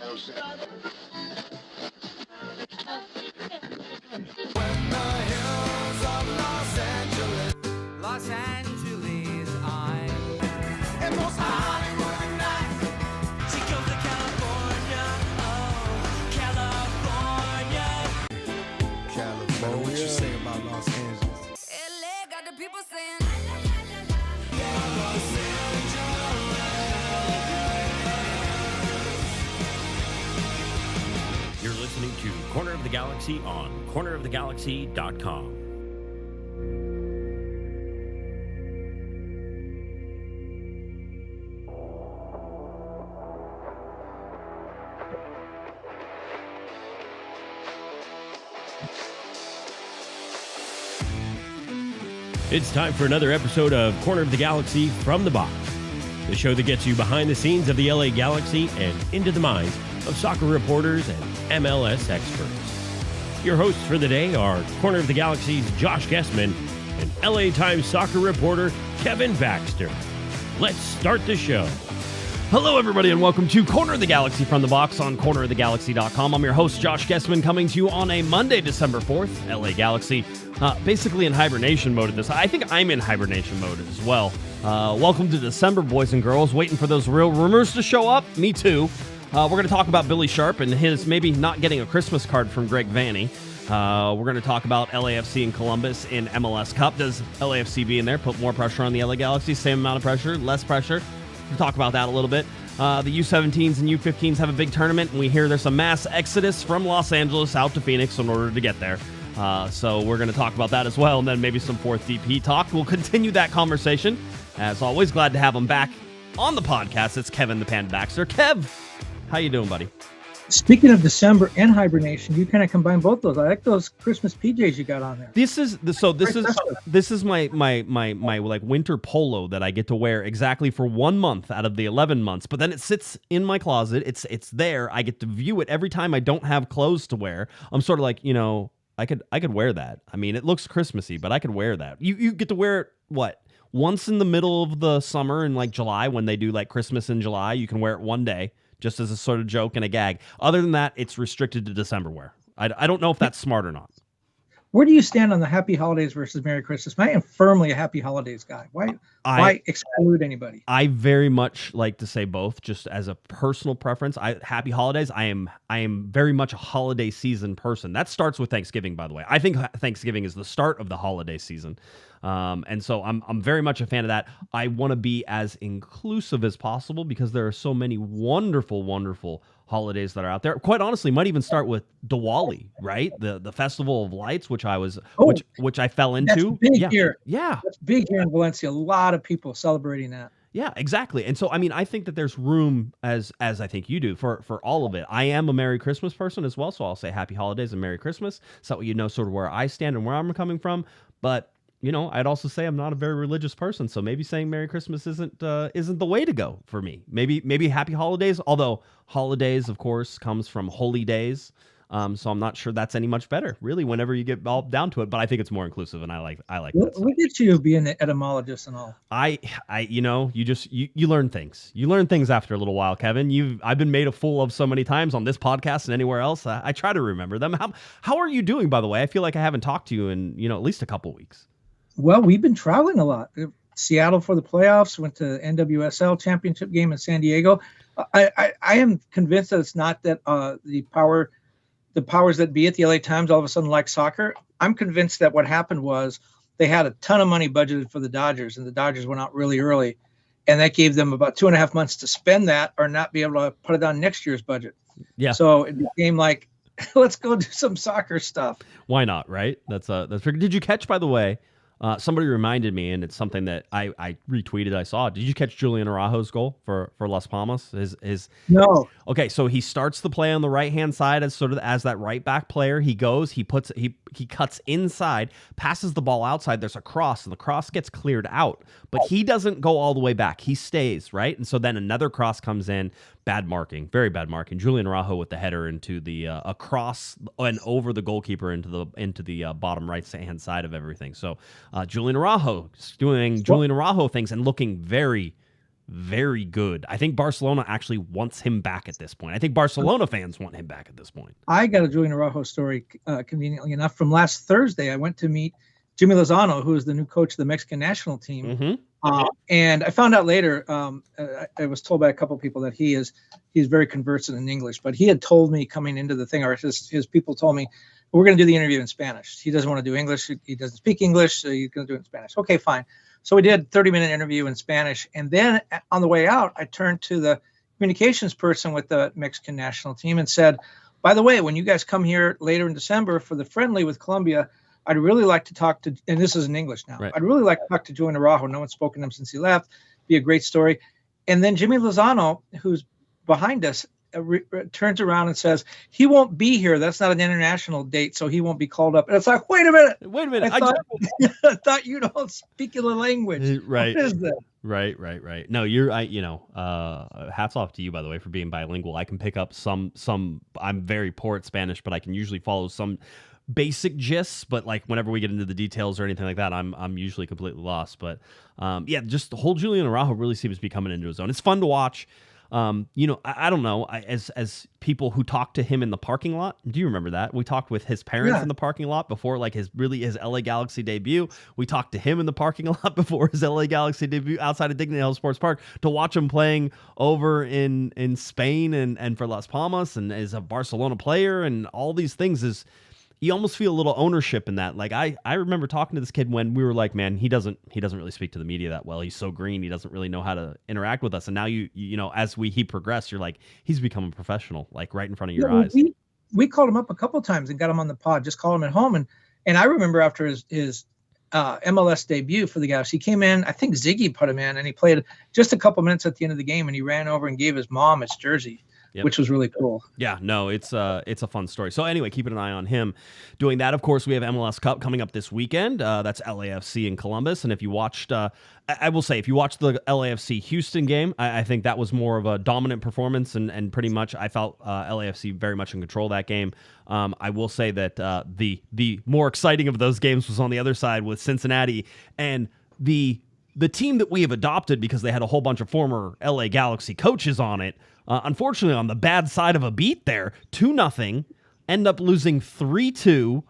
Los Angeles, I'm and most Hollywood nights. She goes to California, oh, California. What you say about Los Angeles? LA got the people saying, You're listening to Corner of the Galaxy on cornerofthegalaxy.com. It's time for another episode of Corner of the Galaxy from the Box, the show that gets you behind the scenes of the LA Galaxy and into the minds of soccer reporters and MLS experts. Your hosts for the day are Corner of the Galaxy's Josh Guesman and LA Times soccer reporter Kevin Baxter. Let's start the show. Hello, everybody, and welcome to Corner of the Galaxy from the Box on cornerofthegalaxy.com. I'm your host, Josh Guesman, coming to you on a Monday, December 4th. LA Galaxy, basically in hibernation mode at this. I think I'm in hibernation mode as well. Welcome to December, boys and girls. Waiting for those real rumors to show up. Me too. We're going to talk about Billy Sharp and his maybe not getting a Christmas card from Greg Vanney. We're going to talk about LAFC and Columbus in MLS Cup. Does LAFC being there put more pressure on the LA Galaxy? Same amount of pressure? Less pressure? We'll talk about that a little bit. The U-17s and U-15s have a big tournament, and we hear there's a mass exodus from Los Angeles out to Phoenix in order to get there. So we're going to talk about that as well, and then maybe some 4th DP talk. We'll continue that conversation. As always, glad to have him back on the podcast. It's Kevin the Pan Baxter. Kev, how you doing, buddy? Speaking of December and hibernation, you kind of combine both those. I like those Christmas PJs you got on there. This is my like winter polo that I get to wear exactly for 1 month out of the 11 months. But then it sits in my closet. It's there. I get to view it every time I don't have clothes to wear. I'm sort of like, I could wear that. I mean, it looks Christmassy, but I could wear that. You get to wear it what? Once in the middle of the summer in like July when they do like Christmas in July, you can wear it one day. Just as a sort of joke and a gag. Other than that, it's restricted to December wear. I don't know if that's smart or not. Where do you stand on the Happy Holidays versus Merry Christmas? I am firmly a Happy Holidays guy. Why exclude anybody? I very much like to say both, just as a personal preference. Happy Holidays. I am very much a holiday season person. That starts with Thanksgiving, by the way. I think Thanksgiving is the start of the holiday season. And so I'm very much a fan of that. I want to be as inclusive as possible because there are so many wonderful, wonderful holidays that are out there. Quite honestly, might even start with Diwali, right? The Festival of Lights, which I fell into. That's big here. Yeah. That's big here in Valencia. A lot of people celebrating that. Yeah, exactly. And so, I mean, I think that there's room, as I think you do, for all of it. I am a Merry Christmas person as well, so I'll say Happy Holidays and Merry Christmas. So you know sort of where I stand and where I'm coming from. But I'd also say I'm not a very religious person, so maybe saying Merry Christmas isn't the way to go for me. Maybe Happy Holidays, although holidays, of course, comes from holy days. So I'm not sure that's any much better, really, whenever you get all down to it. But I think it's more inclusive, and I like that. Look at you being the etymologist and all. You learn things. You learn things after a little while, Kevin. I've been made a fool of so many times on this podcast and anywhere else. I try to remember them. How are you doing, by the way? I feel like I haven't talked to you in at least a couple weeks. Well, we've been traveling a lot. Seattle for the playoffs, went to NWSL championship game in San Diego. I am convinced that it's not that the powers that be at the LA Times all of a sudden like soccer. I'm convinced that what happened was they had a ton of money budgeted for the Dodgers, and the Dodgers went out really early, and that gave them about 2.5 months to spend that or not be able to put it on next year's budget. Yeah. So it became like, let's go do some soccer stuff. Why not, right? That's did you catch, by the way? Somebody reminded me, and it's something that I retweeted. I saw. Did you catch Julian Araujo's goal for Las Palmas? No. Okay, so he starts the play on the right hand side as that right back player. He goes, he cuts inside, passes the ball outside. There's a cross, and the cross gets cleared out, but he doesn't go all the way back. He stays, right, and so then another cross comes in. Bad marking, very bad marking. Julian Araujo with the header into the across and over the goalkeeper into the bottom right hand side of everything. So Julian Araujo doing Julian Araujo things and looking very, very good. I think Barcelona actually wants him back at this point. I think Barcelona fans want him back at this point. I got a Julian Araujo story, conveniently enough, from last Thursday. I went to meet Jimmy Lozano, who is the new coach of the Mexican national team. And I found out later, I was told by a couple of people that he's very conversant in English, but he had told me coming into the thing, or his people told me, we're going to do the interview in Spanish. He doesn't want to do English. He doesn't speak English, so he's going to do it in Spanish. Okay, fine. So we did 30-minute interview in Spanish. And then on the way out, I turned to the communications person with the Mexican national team and said, by the way, when you guys come here later in December for the friendly with Colombia, I'd really like to talk to, and this is in English now, I'd really like to talk to Julian Araujo. No one's spoken to him since he left. Be a great story. And then Jimmy Lozano, who's behind us, turns around and says, he won't be here. That's not an international date, so he won't be called up. And it's like, wait a minute. I thought you don't speak the language. Right. What is that? Right. No, hats off to you, by the way, for being bilingual. I can pick up some, I'm very poor at Spanish, but I can usually follow some basic gists, but like whenever we get into the details or anything like that, I'm usually completely lost. But just the whole Julian Araujo really seems to be coming into his own. It's fun to watch. I don't know, as people who talked to him in the parking lot. Do you remember that? We talked with his parents in the parking lot before like his LA Galaxy debut. We talked to him in the parking lot before his LA Galaxy debut outside of Dignity Health Sports Park to watch him playing over in Spain and for Las Palmas and as a Barcelona player and all these things. Is you almost feel a little ownership in that. Like I remember talking to this kid when we were like, man, he doesn't really speak to the media that well. He's so green. He doesn't really know how to interact with us. And now you as he progressed, you're like, he's become a professional, like right in front of your eyes. We called him up a couple of times and got him on the pod, just call him at home. And I remember after his MLS debut for the Galaxy, he came in, I think Ziggy put him in, and he played just a couple minutes at the end of the game, and he ran over and gave his mom his jersey. Yep. Which was really cool. Yeah, no, it's a fun story. So anyway, keeping an eye on him doing that. Of course, we have MLS Cup coming up this weekend. That's LAFC in Columbus. And if you watched, I will say, if you watched the LAFC Houston game, I think that was more of a dominant performance. And pretty much I felt LAFC very much in control of that game. I will say that the more exciting of those games was on the other side with Cincinnati and the team that we have adopted because they had a whole bunch of former LA Galaxy coaches on it. Unfortunately, on the bad side of a beat there, 2-0, end up losing 3-2.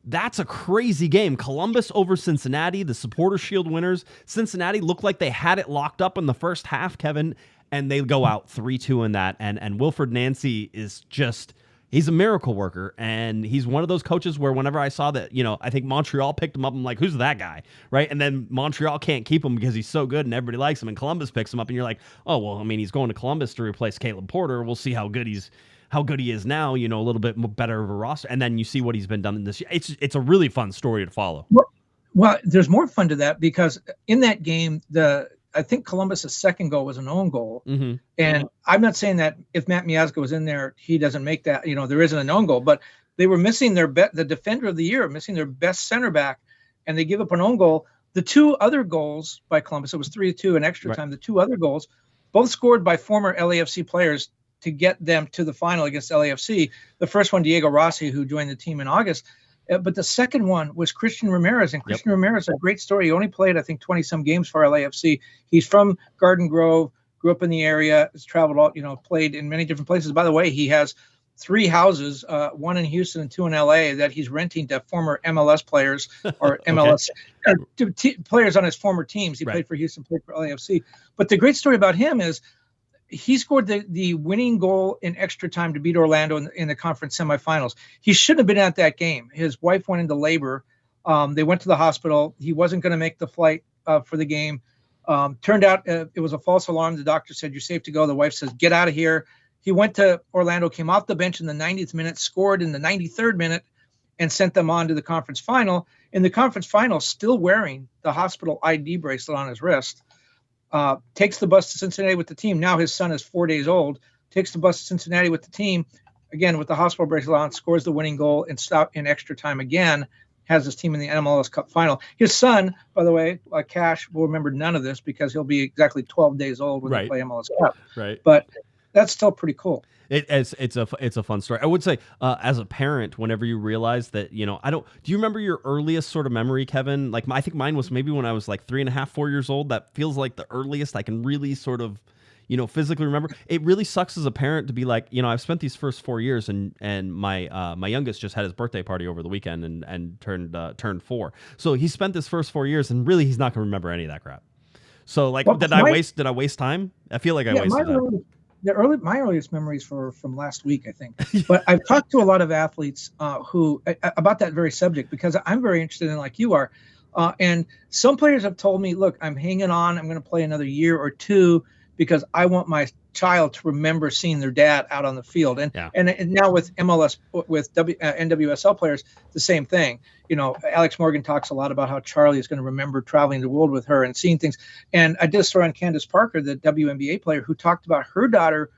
That's a crazy game. Columbus over Cincinnati, the Supporter Shield winners. Cincinnati looked like they had it locked up in the first half, Kevin, and they go out 3-2 in that. And Wilfred Nancy is just... he's a miracle worker, and he's one of those coaches where whenever I saw that, I think Montreal picked him up, I'm like, who's that guy, right? And then Montreal can't keep him because he's so good and everybody likes him, and Columbus picks him up, and you're like, oh, well, I mean, he's going to Columbus to replace Caleb Porter. We'll see how good he is now, a little bit better of a roster, and then you see what he's been done in this year. It's a really fun story to follow. Well, there's more fun to that because in that game, I think Columbus's second goal was an own goal. Mm-hmm. And I'm not saying that if Matt Miazga was in there, he doesn't make that, there isn't an own goal, but they were missing the defender of the year, missing their best center back, and they give up an own goal. The two other goals by Columbus, it was 3-2 in extra time. The two other goals, both scored by former LAFC players to get them to the final against LAFC. The first one, Diego Rossi, who joined the team in August. But the second one was Christian Ramirez, and Christian Ramirez, a great story. He only played, I think, 20-some games for LAFC. He's from Garden Grove, grew up in the area, has traveled all, played in many different places. By the way, he has 3 houses, one in Houston and 2 in LA, that he's renting to former MLS players or MLS players on his former teams. He played for Houston, played for LAFC. But the great story about him is he scored the winning goal in extra time to beat Orlando in the conference semifinals. He shouldn't have been at that game. His wife went into labor. They went to the hospital. He wasn't going to make the flight for the game. Turned out it was a false alarm. The doctor said, you're safe to go. The wife says, get out of here. He went to Orlando, came off the bench in the 90th minute, scored in the 93rd minute, and sent them on to the conference final. In the conference final, still wearing the hospital ID bracelet on his wrist. Takes the bus to Cincinnati with the team. Now his son is 4 days old. Takes the bus to Cincinnati with the team, again with the hospital bracelet on, scores the winning goal and stop in extra time again, has his team in the MLS Cup final. His son, by the way, Cash, will remember none of this because he'll be exactly 12 days old when they play MLS Cup. Right. But that's still pretty cool. It's a fun story. I would say, as a parent, whenever you realize that, do you remember your earliest sort of memory, Kevin? Like, I think mine was maybe when I was like 3.5, 4 years old. That feels like the earliest I can really sort of, physically remember. It really sucks as a parent to be like, I've spent these first 4 years, and my youngest just had his birthday party over the weekend and turned 4. So he spent this first 4 years, and really he's not going to remember any of that crap. So like, Well, did I waste time? I feel like I wasted time. My earliest memories from last week, I think. But I've talked to a lot of athletes who about that very subject, because I'm very interested in, like you are. And some players have told me, look, I'm hanging on. I'm going to play another year or two because I want my child to remember seeing their dad out on the field. And now with MLS, with NWSL players, the same thing. Alex Morgan talks a lot about how Charlie is going to remember traveling the world with her and seeing things. And I did a story on Candace Parker, the WNBA player, who talked about her daughter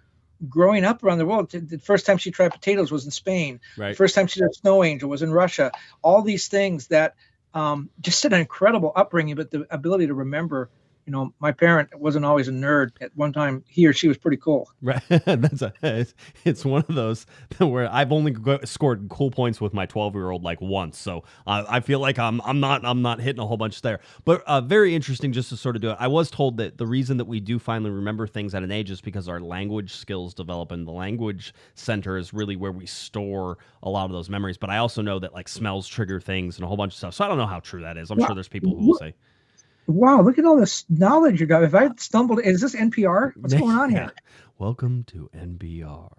growing up around the world. The first time she tried potatoes was in Spain. Right. The first time she did Snow Angel was in Russia. All these things that just an incredible upbringing, but the ability to remember. My parent wasn't always a nerd. At one time, he or she was pretty cool. Right. It's one of those where I've only scored cool points with my 12-year-old like once. So I feel like I'm not hitting a whole bunch there. But very interesting just to sort of do it. I was told that the reason that we do finally remember things at an age is because our language skills develop, and the language center is really where we store a lot of those memories. But I also know that like smells trigger things and a whole bunch of stuff. So I don't know how true that is. I'm sure there's people who will say. Wow, look at all this knowledge you got. If I stumbled, is this NPR? What's going on here? Welcome to NPR.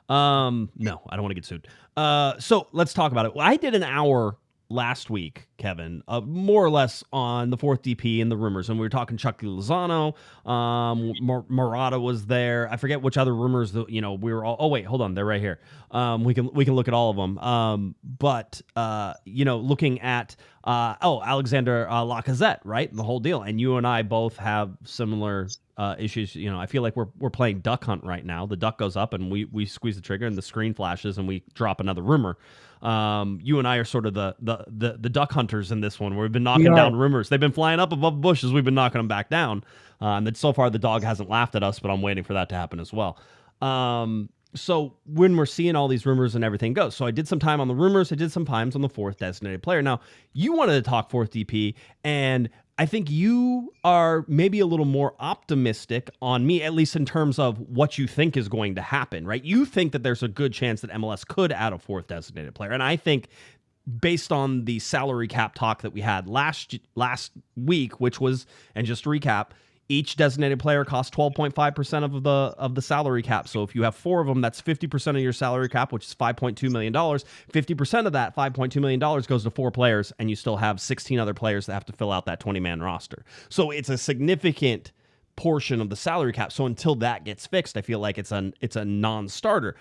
No, I don't want to get sued. So let's talk about it. Well, I did an hour last week, Kevin, more or less on the fourth DP and the rumors, and we were talking Chucky Lozano. Murata was there. I forget which other rumors that we were all. Oh wait, hold on, they're right here. We can look at all of them. But looking at Alexander Lacazette, right, the whole deal, and you and I both have similar issues. I feel like we're playing duck hunt right now. The duck goes up and we squeeze the trigger and the screen flashes and we drop another rumor. You and I are sort of the duck hunters in this one, where we've been knocking down rumors. They've been flying up above bushes. We've been knocking them back down. And that so far the dog hasn't laughed at us, but I'm waiting for that to happen as well. So when we're seeing all these rumors and everything goes, so I did some time on the rumors. I did some times on the fourth designated player. Now you wanted to talk fourth DP, and I think you are maybe a little more optimistic on me, at least in terms of what you think is going to happen, right? You think that there's a good chance that MLS could add a fourth designated player. And I think based on the salary cap talk that we had last week, which was, and just to recap, each designated player costs 12.5% of the salary cap. So if you have 4 of them, that's 50% of your salary cap, which is $5.2 million. 50% of that $5.2 million goes to 4 players, and you still have 16 other players that have to fill out that 20-man roster. So it's a significant portion of the salary cap. So until that gets fixed, I feel like it's a non-starter.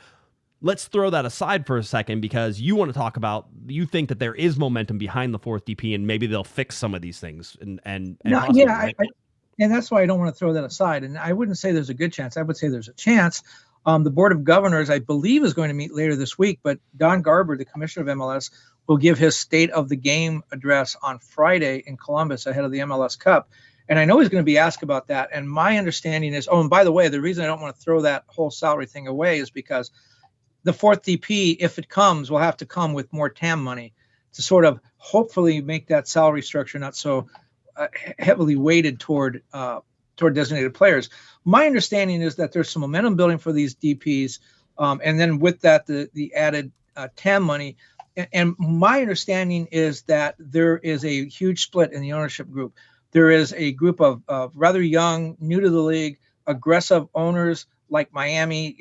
Let's throw that aside for a second, because you want to talk about, you think that there is momentum behind the fourth DP, and maybe they'll fix some of these things. And that's why I don't want to throw that aside. And I wouldn't say there's a good chance. I would say there's a chance. The Board of Governors, I believe, is going to meet later this week, but Don Garber, the commissioner of MLS, will give his state of the game address on Friday in Columbus ahead of the MLS Cup. And I know he's going to be asked about that. And my understanding is, and by the way, the reason I don't want to throw that whole salary thing away is because the fourth DP, if it comes, will have to come with more TAM money to sort of hopefully make that salary structure not so heavily weighted toward designated players. My understanding is that there's some momentum building for these DPs, and then with that, the added TAM money. And my understanding is that there is a huge split in the ownership group. There is a group of rather young, new to the league, aggressive owners like Miami,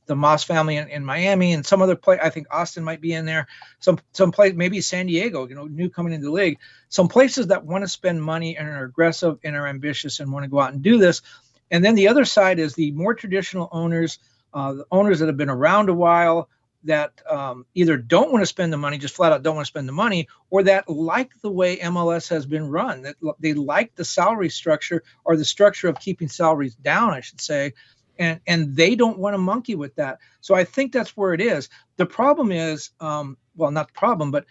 the Moss family in Miami, and some other play. I think Austin might be in there. Some place, maybe San Diego, new coming into the league. Some places that want to spend money and are aggressive and are ambitious and want to go out and do this. And then the other side is the more traditional owners, the owners that have been around a while, that either don't want to spend the money, just flat out don't want to spend the money, or that like the way MLS has been run, that they like the salary structure, or the structure of keeping salaries down, I should say. And they don't want to monkey with that. So I think that's where it is. The problem is, not the problem, but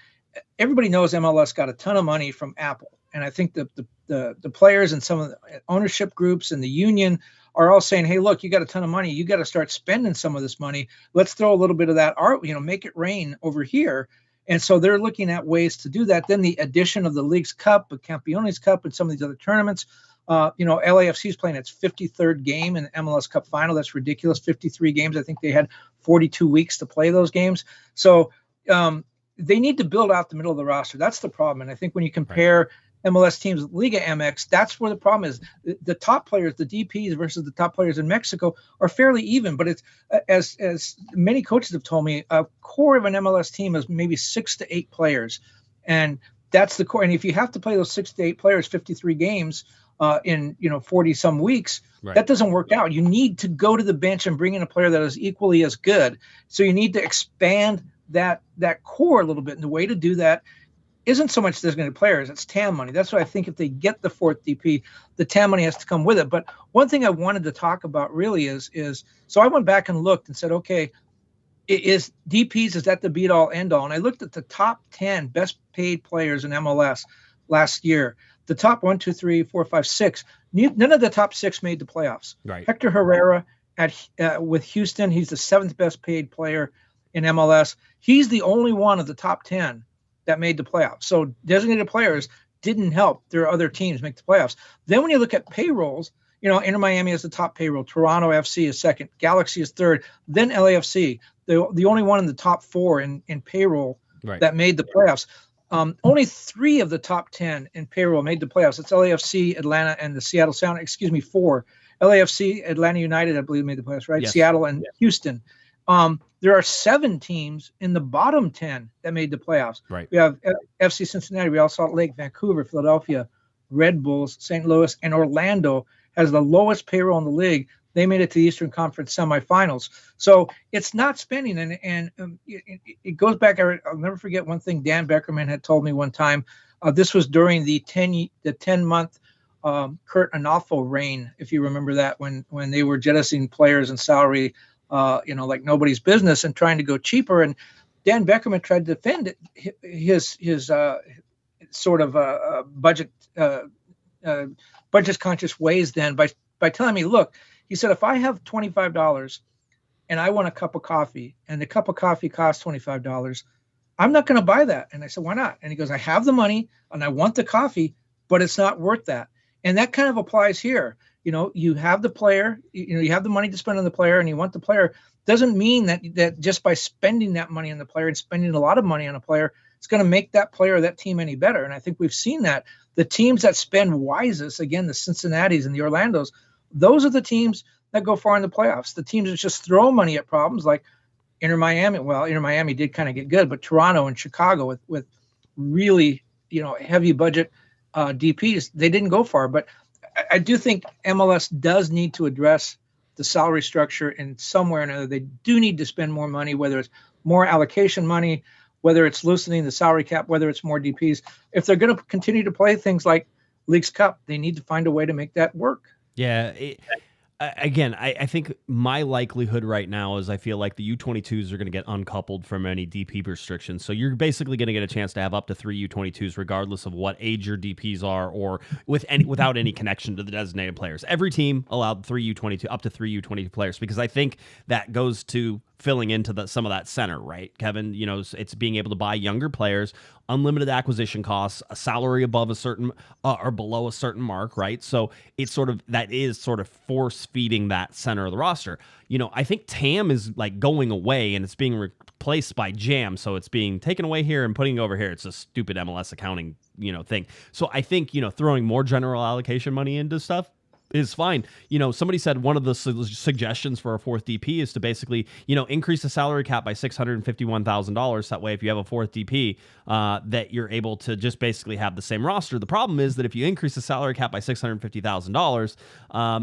everybody knows MLS got a ton of money from Apple. And I think the players and some of the ownership groups and the union are all saying, hey, look, you got a ton of money. You got to start spending some of this money. Let's throw a little bit of that art, make it rain over here. And so they're looking at ways to do that. Then the addition of the League's Cup, the Campeones Cup, and some of these other tournaments. LAFC is playing its 53rd game in the MLS Cup final. That's ridiculous. 53 games. I think they had 42 weeks to play those games. So they need to build out the middle of the roster. That's the problem. And I think when you compare MLS teams, Liga MX, that's where the problem is. The top players, the DPs versus the top players in Mexico are fairly even, but it's as many coaches have told me, a core of an MLS team is maybe 6 to 8 players. And that's the core. And if you have to play those 6 to 8 players, 53 games in 40 some weeks, that doesn't work out. You need to go to the bench and bring in a player that is equally as good. So you need to expand that core a little bit. And the way to do that isn't so much designated players, it's TAM money. That's why I think if they get the fourth DP, the TAM money has to come with it. But one thing I wanted to talk about really is so I went back and looked and said, okay, is that the beat all end all? And I looked at the top 10 best paid players in MLS last year. The top 1, 2, 3, 4, 5, 6. None of the top 6 made the playoffs. Right. Hector Herrera with Houston, he's the 7th best paid player in MLS. He's the only one of the top 10 that made the playoffs. So designated players didn't help their other teams make the playoffs. Then when you look at payrolls, Inter Miami has the top payroll. Toronto FC is second. Galaxy is third. Then LAFC, the only one in the top 4 in payroll that made the playoffs. Only 3 of the top 10 in payroll made the playoffs. It's LAFC, Atlanta, and the Seattle Sound. 4. LAFC, Atlanta United, I believe, made the playoffs, right? Yes. Seattle and Houston. There are 7 teams in the bottom 10 that made the playoffs. Right. We have FC Cincinnati, Real Salt Lake, Vancouver, Philadelphia, Red Bulls, St. Louis, and Orlando has the lowest payroll in the league. They made it to the Eastern Conference semifinals. So it's not spending. And it goes back. I'll never forget one thing Dan Beckerman had told me one time. This was during the 10-month Kurt Anolfo reign, if you remember that, when they were jettisoning players and salary, like nobody's business and trying to go cheaper. And Dan Beckerman tried to defend his sort of budget conscious ways then by telling me, look, he said, if I have $25 and I want a cup of coffee and the cup of coffee costs $25, I'm not going to buy that. And I said, why not? And he goes, I have the money and I want the coffee, but it's not worth that. And that kind of applies here. You have the player, you have the money to spend on the player and you want the player. Doesn't mean that just by spending that money on the player and spending a lot of money on a player, it's going to make that player, that team any better. And I think we've seen that. The teams that spend wisest, again, the Cincinnatis and the Orlandos, those are the teams that go far in the playoffs. The teams that just throw money at problems like Inter Miami. Well, Inter Miami did kind of get good, but Toronto and Chicago with really, heavy budget DPs, they didn't go far. But I do think MLS does need to address the salary structure in some way or another. They do need to spend more money, whether it's more allocation money, whether it's loosening the salary cap, whether it's more DPs. If they're going to continue to play things like Leagues Cup, they need to find a way to make that work. Yeah. I think my likelihood right now is I feel like the U-22s are going to get uncoupled from any DP restrictions. So you're basically going to get a chance to have up to 3 U-22s regardless of what age your DPs are or without any connection to the designated players. Every team allowed up to 3 U-22 players because I think that goes to filling into some of that center, right, Kevin? It's being able to buy younger players, unlimited acquisition costs, a salary above a certain or below a certain mark, right? So it's that is force feeding that center of the roster. I think TAM is like going away and it's being replaced by JAM. So it's being taken away here and putting it over here. It's a stupid MLS accounting, thing. So I think, throwing more general allocation money into stuff is fine. Somebody said one of the suggestions for a fourth DP is to basically, increase the salary cap by $651,000. That way, if you have a fourth DP, that you're able to just basically have the same roster. The problem is that if you increase the salary cap by $650,000,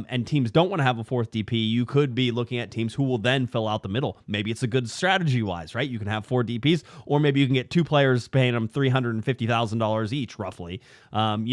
and teams don't want to have a fourth DP, you could be looking at teams who will then fill out the middle. Maybe it's a good strategy-wise, right? You can have 4 DPs, or maybe you can get 2 players paying them $350,000 each, roughly, and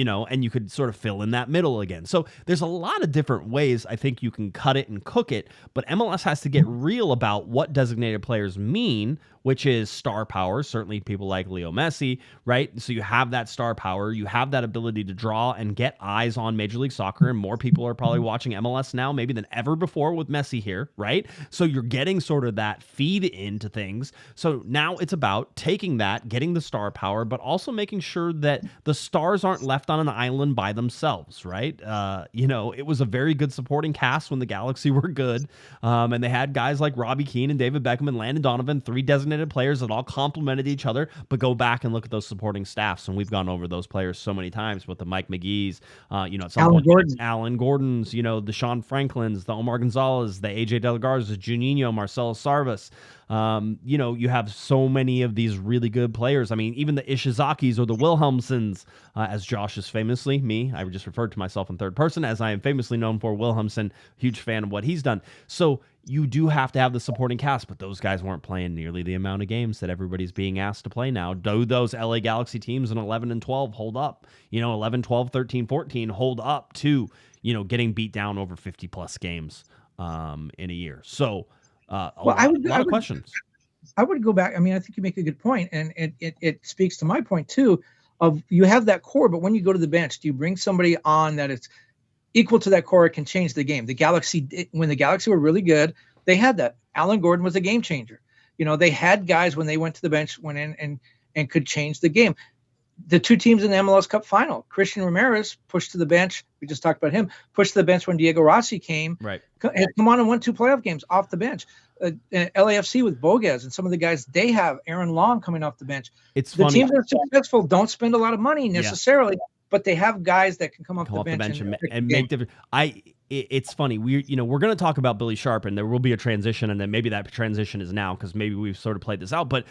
you could sort of fill in that middle again. So there's a lot of different ways I think you can cut it and cook it, but MLS has to get real about what designated players mean, which is star power. Certainly people like Leo Messi, right? So you have that star power. You have that ability to draw and get eyes on Major League Soccer, and more people are probably watching MLS now maybe than ever before with Messi here, right? So you're getting sort of that feed into things. So now it's about taking that, getting the star power, but also making sure that the stars aren't left on an island by themselves, right? It was a very good supporting cast when the Galaxy were good, and they had guys like Robbie Keane and David Beckham and Landon Donovan, 3 designated players that all complemented each other. But go back and look at those supporting staffs, and we've gone over those players so many times with the Mike McGee's, at some point, Alan Gordon's, the Sean Franklin's, the Omar Gonzalez, the AJ De La Garza's, Juninho, Marcelo Sarvas. You have so many of these really good players. I mean, even the Ishizakis or the Wilhelmsons, as Josh is famously, I just referred to myself in third person, as I am famously known for Wilhelmsen, huge fan of what he's done. So you do have to have the supporting cast, but those guys weren't playing nearly the amount of games that everybody's being asked to play now. Do those LA Galaxy teams in 11 and 12 hold up? 11, 12, 13, 14 hold up to, getting beat down over 50-plus games in a year. So a lot of questions. I would go back. I mean, I think you make a good point, and it speaks to my point too. Of you have that core, but when you go to the bench, do you bring somebody on that it's equal to that core? It can change the game. The Galaxy, when the Galaxy were really good, they had that. Alan Gordon was a game changer. They had guys when they went to the bench, went in and could change the game. The 2 teams in the MLS Cup final, Christian Ramirez pushed to the bench. We just talked about him. Pushed to the bench when Diego Rossi came. Right. Come on and won 2 playoff games off the bench. LAFC with Bogues and some of the guys they have, Aaron Long coming off the bench. It's the funny. Teams that are successful don't spend a lot of money necessarily, but they have guys that can come off the bench and make different. It's funny. We're going to talk about Billy Sharp, and there will be a transition, and then maybe that transition is now because maybe we've sort of played this out. But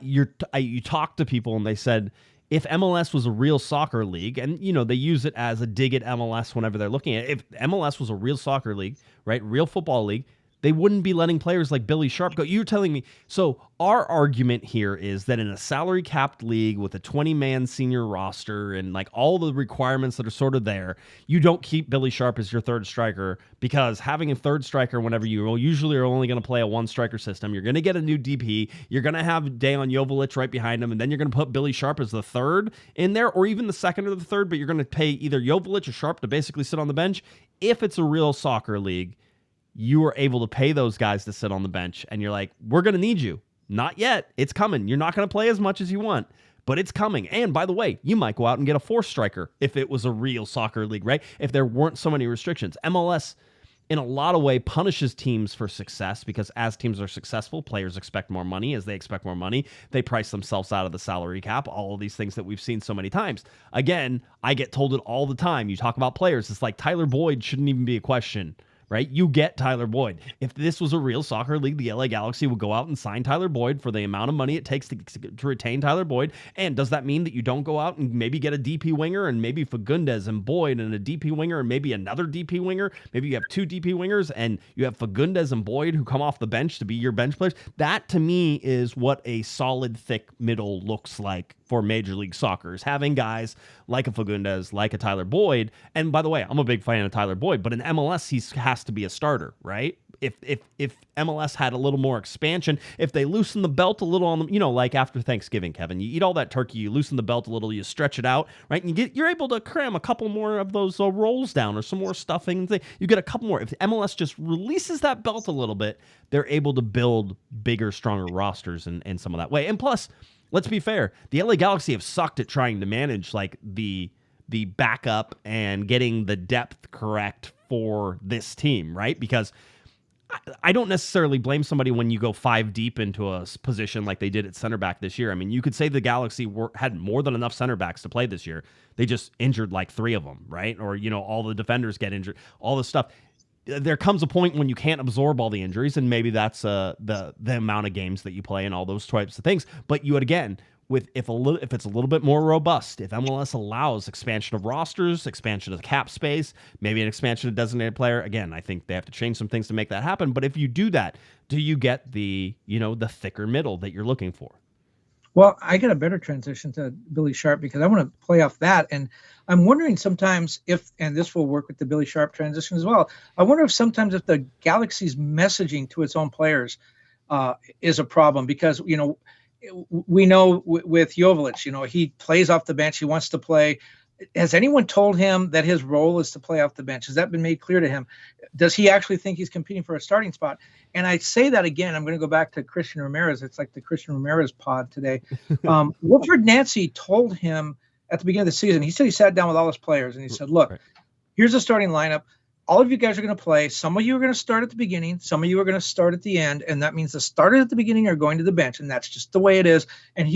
you talk to people, and they said, if MLS was a real soccer league, and, they use it as a dig at MLS whenever they're looking at it. If MLS was a real soccer league, right, real football league, they wouldn't be letting players like Billy Sharp go. You're telling me. So our argument here is that in a salary capped league with a 20-man senior roster and like all the requirements that are sort of there, you don't keep Billy Sharp as your third striker, because having a third striker whenever you usually are only going to play a 1-striker system, you're going to get a new DP, you're going to have Dejan Joveljic right behind him, and then you're going to put Billy Sharp as the third in there, or even the second or the third, but you're going to pay either Joveljic or Sharp to basically sit on the bench. If it's a real soccer league, you are able to pay those guys to sit on the bench, and you're like, we're going to need you. Not yet. It's coming. You're not going to play as much as you want, but it's coming. And by the way, you might go out and get a 4th striker if it was a real soccer league, right? If there weren't so many restrictions. MLS, in a lot of ways, punishes teams for success, because as teams are successful, players expect more money. As they expect more money, they price themselves out of the salary cap, all of these things that we've seen so many times. Again, I get told it all the time. You talk about players, it's like Tyler Boyd shouldn't even be a question. Right? You get Tyler Boyd. If this was a real soccer league, the LA Galaxy would go out and sign Tyler Boyd for the amount of money it takes to retain Tyler Boyd. And does that mean that you don't go out and maybe get a DP winger and maybe Fagundes and Boyd and a DP winger and maybe another DP winger? Maybe you have 2 DP wingers and you have Fagundes and Boyd who come off the bench to be your bench players. That to me is what a solid, thick middle looks like for Major League Soccer, is having guys like a Fagundes, like a Tyler Boyd. And by the way, I'm a big fan of Tyler Boyd, but in MLS, he has to be a starter, right? If MLS had a little more expansion, if they loosen the belt a little on them, like after Thanksgiving, Kevin, you eat all that turkey, you loosen the belt a little, you stretch it out, right? And you're able to cram a couple more of those rolls down or some more stuffing. You get a couple more. If MLS just releases that belt a little bit, they're able to build bigger, stronger rosters in some of that way. And plus, let's be fair, the LA Galaxy have sucked at trying to manage like the backup and getting the depth correct for this team, right? Because I don't necessarily blame somebody when you go 5 deep into a position like they did at center back this year. I mean, you could say the Galaxy had more than enough center backs to play this year. They just injured like 3 of them, right? Or, all the defenders get injured, all this stuff. There comes a point when you can't absorb all the injuries, and maybe that's the amount of games that you play and all those types of things. But you would, again, if it's a little bit more robust, if MLS allows expansion of rosters, expansion of the cap space, maybe an expansion of designated player, again, I think they have to change some things to make that happen. But if you do that, do you get the thicker middle that you're looking for? Well, I got a better transition to Billy Sharp because I want to play off that. And I'm wondering sometimes and this will work with the Billy Sharp transition as well, I wonder if sometimes if the Galaxy's messaging to its own players is a problem because, we know with Jovic, he plays off the bench. He wants to play. Has anyone told him that his role is to play off the bench? Has that been made clear to him? Does he actually think he's competing for a starting spot? And I say that again, I'm going to go back to Christian Ramirez. It's like the Christian Ramirez pod today. Wilfred Nancy told him at the beginning of the season, he said he sat down with all his players and he said, look, here's a starting lineup. All of you guys are going to play. Some of you are going to start at the beginning. Some of you are going to start at the end. And that means the starters at the beginning are going to the bench. And that's just the way it is. And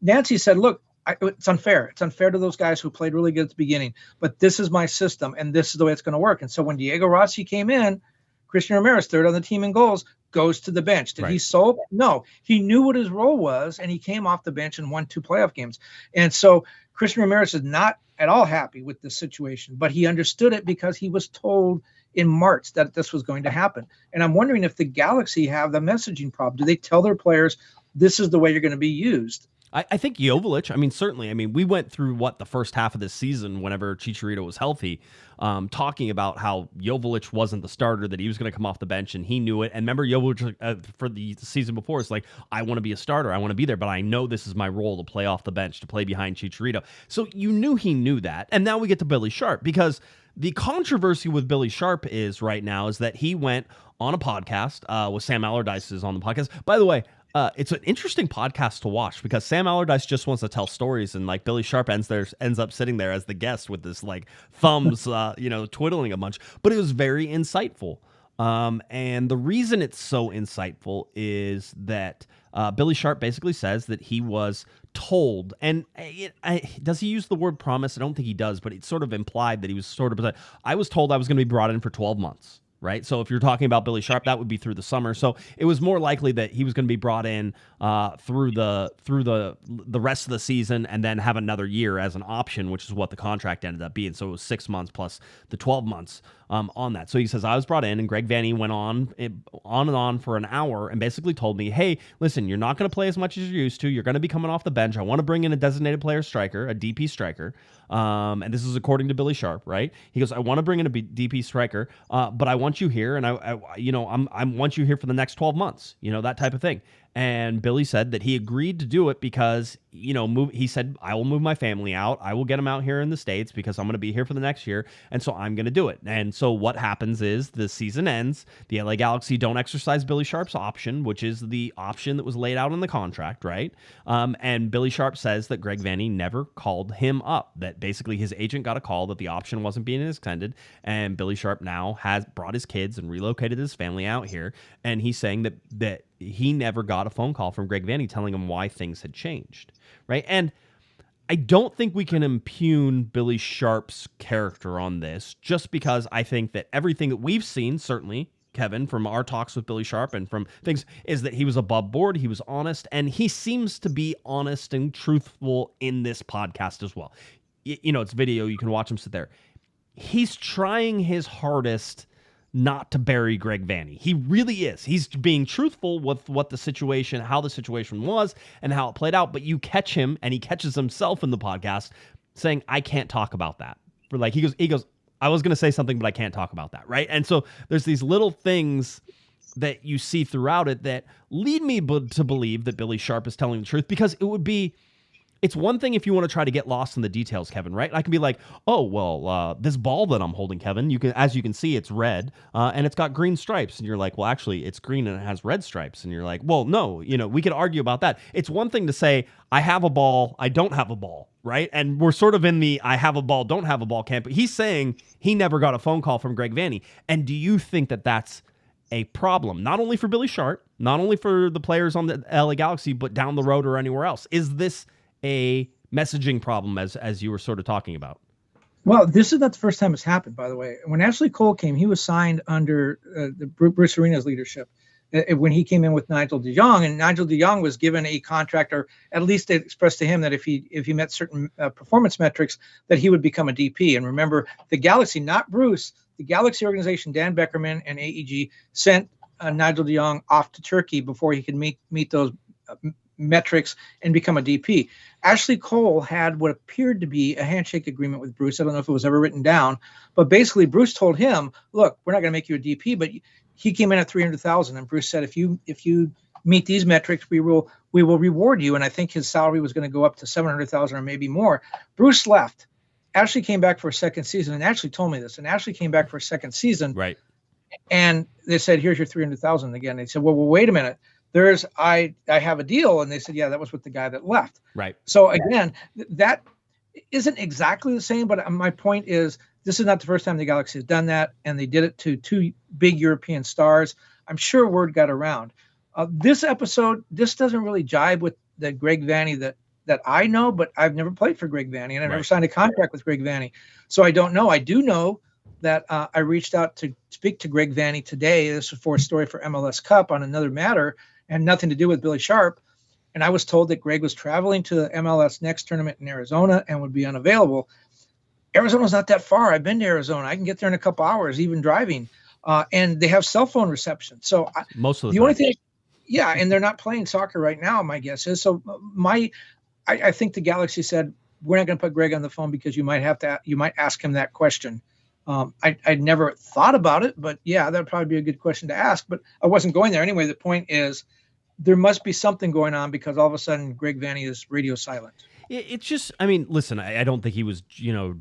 Nancy said, look, it's unfair. It's unfair to those guys who played really good at the beginning. But this is my system, and this is the way it's going to work. And so when Diego Rossi came in, Christian Ramirez, third on the team in goals, goes to the bench. Did he sulk? No. He knew what his role was, and he came off the bench and won 2 playoff games. And so Christian Ramirez is not at all happy with this situation, but he understood it because he was told in March that this was going to happen. And I'm wondering if the Galaxy have the messaging problem. Do they tell their players, this is the way you're going to be used? I think Jovic, certainly. We went through the first half of this season whenever Chicharito was healthy, talking about how Jovic wasn't the starter, that he was going to come off the bench, and he knew it. And remember, Jovic for the season before, it's like, I want to be a starter. I want to be there, but I know this is my role to play off the bench, to play behind Chicharito. So you knew he knew that. And now we get to Billy Sharp, because the controversy with Billy Sharp is right now is that he went on a podcast with Sam Allardyce is on the podcast. By the way, it's an interesting podcast to watch because Sam Allardyce just wants to tell stories, and Billy Sharp ends up sitting there as the guest with this thumbs, twiddling a bunch. But it was very insightful. And the reason it's so insightful is that Billy Sharp basically says that he was told, and does he use the word promise? I don't think he does, but it's sort of implied that he was sort of, I was told I was going to be brought in for 12 months. Right. So if you're talking about Billy Sharp, that would be through the summer. So it was more likely that he was going to be brought in through the rest of the season and then have another year as an option, which is what the contract ended up being. So it was 6 months plus the 12 months on that. So he says, I was brought in, and Greg Vanney went on and on for an hour and basically told me, hey, listen, you're not going to play as much as you're used to. You're going to be coming off the bench. I want to bring in a designated player striker, a DP striker. And this is according to Billy Sharp, right? He goes, I want to bring in a DP striker, but I want you here, and I want you here for the next 12 months, that type of thing. And Billy said that he agreed to do it because, he said, I will move my family out. I will get them out here in the States because I'm going to be here for the next year. And so I'm going to do it. And so what happens is the season ends. The LA Galaxy don't exercise Billy Sharp's option, which is the option that was laid out in the contract, right? And Billy Sharp says that Greg Vanney never called him up, that basically his agent got a call that the option wasn't being extended. And Billy Sharp now has brought his kids and relocated his family out here. And he's saying that he never got a phone call from Greg Vanney telling him why things had changed, right? And I don't think we can impugn Billy Sharp's character on this, just because I think that everything that we've seen, certainly, Kevin, from our talks with Billy Sharp and from things, is that he was above board, he was honest, and he seems to be honest and truthful in this podcast as well. It's video, you can watch him sit there. He's trying his hardest not to bury Greg Vanney. He really is. He's being truthful with how the situation was and how it played out, but you catch him, and he catches himself in the podcast saying, I can't talk about that. He goes, I was going to say something, but I can't talk about that, right? And so there's these little things that you see throughout it that lead me to believe that Billy Sharp is telling the truth, because it's one thing if you want to try to get lost in the details, Kevin, right? I can be like, oh, well, this ball that I'm holding, Kevin, as you can see, it's red, and it's got green stripes. And you're like, well, actually, it's green and it has red stripes. And you're like, well, no, we could argue about that. It's one thing to say, I have a ball, I don't have a ball, right? And we're sort of in the I have a ball, don't have a ball camp. But he's saying he never got a phone call from Greg Vanney. And do you think that that's a problem, not only for Billy Sharp, not only for the players on the LA Galaxy, but down the road or anywhere else? Is this a messaging problem, as you were sort of talking about? Well, this is not the first time it's happened, by the way. When Ashley Cole came, he was signed under Bruce Arena's leadership when he came in with Nigel de Jong, and Nigel de Jong was given a contract, or at least they expressed to him that if he met certain performance metrics, that he would become a DP. And remember, the Galaxy, not Bruce, the Galaxy organization, Dan Beckerman and AEG sent Nigel de Jong off to Turkey before he could meet those metrics and become a DP. Ashley Cole had what appeared to be a handshake agreement with Bruce. I don't know if it was ever written down, but basically Bruce told him, look, we're not going to make you a DP, but he came in at $300,000, and Bruce said, if you meet these metrics, we will reward you. And I think his salary was going to go up to $700,000 or maybe more. Bruce left. Ashley came back for a second season, and Ashley told me this. And Ashley came back for a second season, Right. and they said, "Here's your $300,000 again." They said, "Well, wait a minute. I have a deal," and they said, "Yeah, that was with the guy that left." Right. So again, that isn't exactly the same, but my point is, this is not the first time the Galaxy has done that, and they did it to two big European stars. I'm sure word got around. This episode, this doesn't really jibe with the Greg Vanney that I know, but I've never played for Greg Vanney, and I've never signed a contract with Greg Vanney. So I don't know. I do know that I reached out to speak to Greg Vanney today. This is for a story for MLS Cup on another matter, and nothing to do with Billy Sharp. And I was told that Greg was traveling to the MLS Next tournament in Arizona and would be unavailable. Arizona's not that far. I've been to Arizona. I can get there in a couple hours, even driving. And they have cell phone reception. So most of the time. only thing, yeah, and they're not playing soccer right now, my guess is. So I think the Galaxy said, we're not going to put Greg on the phone because you might ask him that question. I'd never thought about it, but yeah, that'd probably be a good question to ask. But I wasn't going there anyway. The point is, there must be something going on because all of a sudden Greg Vanney is radio silent. It's just, I mean, listen, I don't think he was,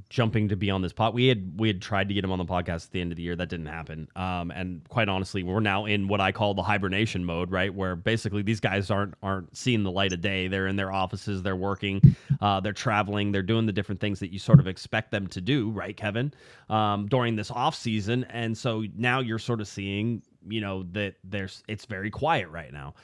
jumping to be on this pod. We had tried to get him on the podcast at the end of the year. That didn't happen. And quite honestly, we're now in what I call the hibernation mode, right? Where basically these guys aren't seeing the light of day. They're in their offices, they're working, they're traveling, they're doing the different things that you sort of expect them to do, right, Kevin? During this off season. And so now you're sort of seeing, that it's very quiet right now.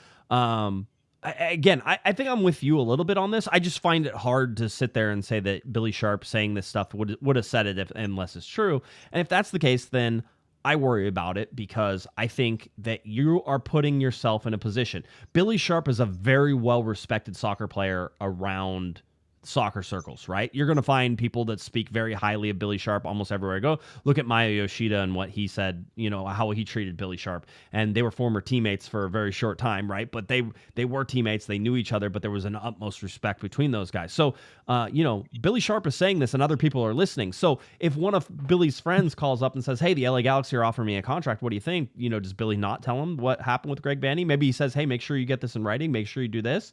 I think I'm with you a little bit on this. I just find it hard to sit there and say that Billy Sharp saying this stuff would have said it unless it's true. And if that's the case, then I worry about it because I think that you are putting yourself in a position. Billy Sharp is a very well-respected soccer player around soccer circles, right? You're going to find people that speak very highly of Billy Sharp almost everywhere I go. Look at Maya Yoshida and what he said, how he treated Billy Sharp. And they were former teammates for a very short time, right? But they were teammates. They knew each other, but there was an utmost respect between those guys. So, Billy Sharp is saying this and other people are listening. So if one of Billy's friends calls up and says, hey, the LA Galaxy are offering me a contract, what do you think? Does Billy not tell him what happened with Greg Vanney? Maybe he says, hey, make sure you get this in writing. Make sure you do this.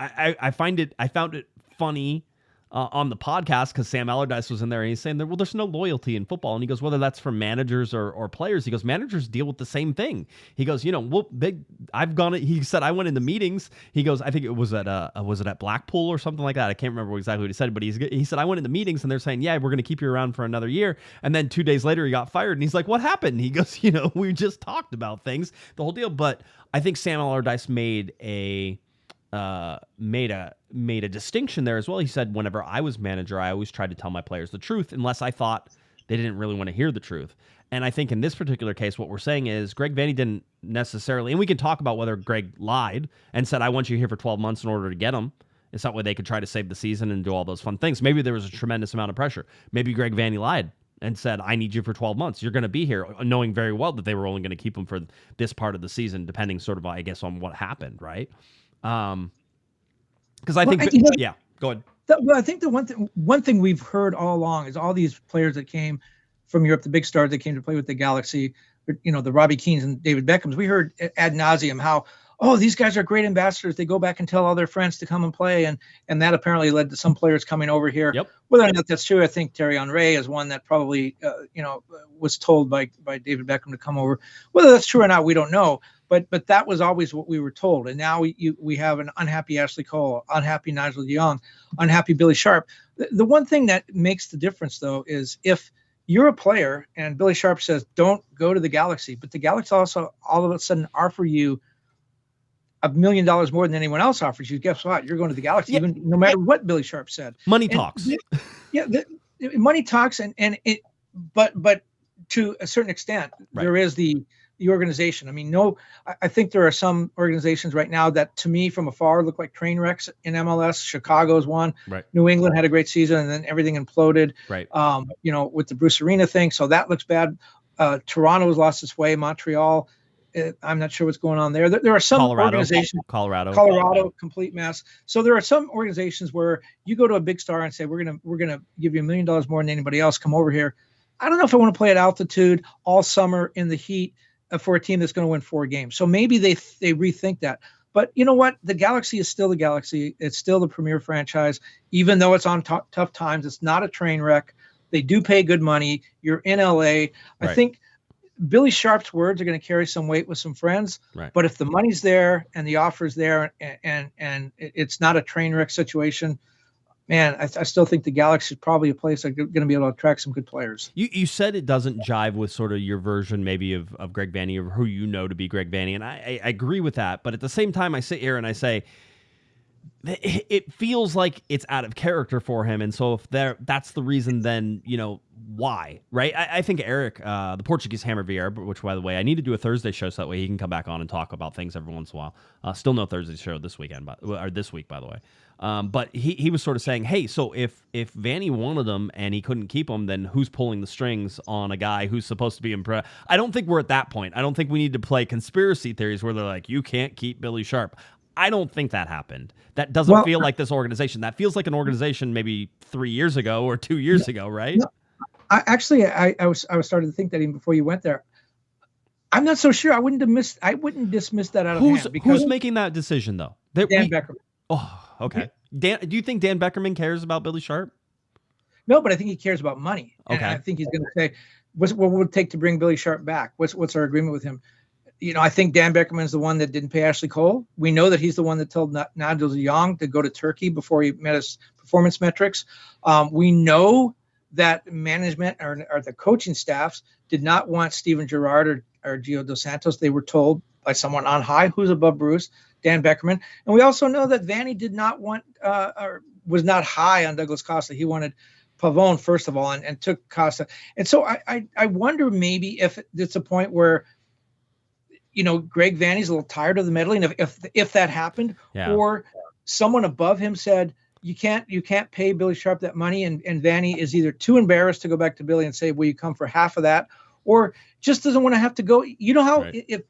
I found it funny on the podcast because Sam Allardyce was in there and he's saying, well, there's no loyalty in football. And he goes, whether that's from managers or players, he goes, managers deal with the same thing. He goes, he said, I went into meetings. He goes, I think it was at Blackpool or something like that. I can't remember exactly what he said, but he said, I went into meetings and they're saying, yeah, we're going to keep you around for another year. And then 2 days later he got fired and he's like, what happened? He goes, we just talked about things, the whole deal. But I think Sam Allardyce made a distinction there as well. He said, whenever I was manager, I always tried to tell my players the truth unless I thought they didn't really want to hear the truth. And I think in this particular case, what we're saying is Greg Vanney didn't necessarily, and we can talk about whether Greg lied and said, I want you here for 12 months in order to get him. It's not where they could try to save the season and do all those fun things. Maybe there was a tremendous amount of pressure. Maybe Greg Vanney lied and said, I need you for 12 months. You're going to be here, knowing very well that they were only going to keep him for this part of the season, depending sort of, I guess, on what happened, right? Because I think, go ahead. I think the one thing we've heard all along is all these players that came from Europe, the big stars that came to play with the Galaxy, the Robbie Keanes and David Beckhams. We heard ad nauseum how, these guys are great ambassadors. They go back and tell all their friends to come and play, and that apparently led to some players coming over here. Yep. Whether or not that's true, I think Thierry Henry is one that probably was told by David Beckham to come over. Whether that's true or not, we don't know. But that was always what we were told. And now we have an unhappy Ashley Cole, unhappy Nigel de Jong, unhappy Billy Sharp. The one thing that makes the difference, though, is if you're a player and Billy Sharp says, don't go to the Galaxy, but the Galaxy also all of a sudden offer you $1 million more than anyone else offers you, guess what? You're going to the Galaxy, even no matter what Billy Sharp said. Money talks. Money talks, but to a certain extent, right. There is the organization. I mean, I think there are some organizations right now that, to me, from afar, look like train wrecks in MLS. Chicago's one. Right. New England had a great season, and then everything imploded. Right. With the Bruce Arena thing, so that looks bad. Toronto has lost its way. Montreal, I'm not sure what's going on there. There are some organizations. Colorado, complete mess. So there are some organizations where you go to a big star and say, we're gonna give you $1 million more than anybody else. Come over here. I don't know if I want to play at altitude all summer in the heat. for a team that's going to win 4 games. So maybe they rethink that. But you know what? The Galaxy is still the Galaxy. It's still the premier franchise, even though it's on tough times. It's not a train wreck. They do pay good money. You're in LA. Right. I think Billy Sharp's words are going to carry some weight with some friends. Right. But if the money's there and the offer's there and it's not a train wreck situation, man, I still think the Galaxy is probably a place that's going to be able to attract some good players. You said it doesn't jive with sort of your version maybe of Greg Vanney, or who you know to be Greg Vanney, and I agree with that. But at the same time, I sit here and I say, it feels like it's out of character for him. And so if that's the reason, then, why, right? I think Eric, the Portuguese Hammer Vieira, which, by the way, I need to do a Thursday show so that way he can come back on and talk about things every once in a while. Still no Thursday show this weekend, or this week, by the way. But he was sort of saying, hey, so if Vanney wanted him and he couldn't keep him, then who's pulling the strings on a guy who's supposed to be impressed? I don't think we're at that point. I don't think we need to play conspiracy theories where they're like, you can't keep Billy Sharp. I don't think that happened. That doesn't feel like this organization. That feels like an organization maybe 3 years ago or 2 years ago, right? No, I was starting to think that even before you went there. I'm not so sure. I wouldn't dismiss that out of hand. Who's making that decision though? Dan Beckerman. Oh, okay. Do you think Dan Beckerman cares about Billy Sharp? No, but I think he cares about money. Okay. And I think he's going to say, what would it take to bring Billy Sharp back? What's our agreement with him? I think Dan Beckerman's the one that didn't pay Ashley Cole. We know that he's the one that told Nigel de Jong to go to Turkey before he met his performance metrics. We know that management or the coaching staffs did not want Steven Gerrard or Gio Dos Santos. They were told by someone on high, who's above Bruce, Dan Beckerman. And we also know that Vanney did not want or was not high on Douglas Costa. He wanted Pavone, first of all, and took Costa. And so I wonder maybe if it's a point where Greg Vanney's a little tired of the meddling, if that happened, or someone above him said, you can't pay Billy Sharp that money, and Vanney is either too embarrassed to go back to Billy and say, will you come for half of that, or just doesn't want to have to go. You know how, if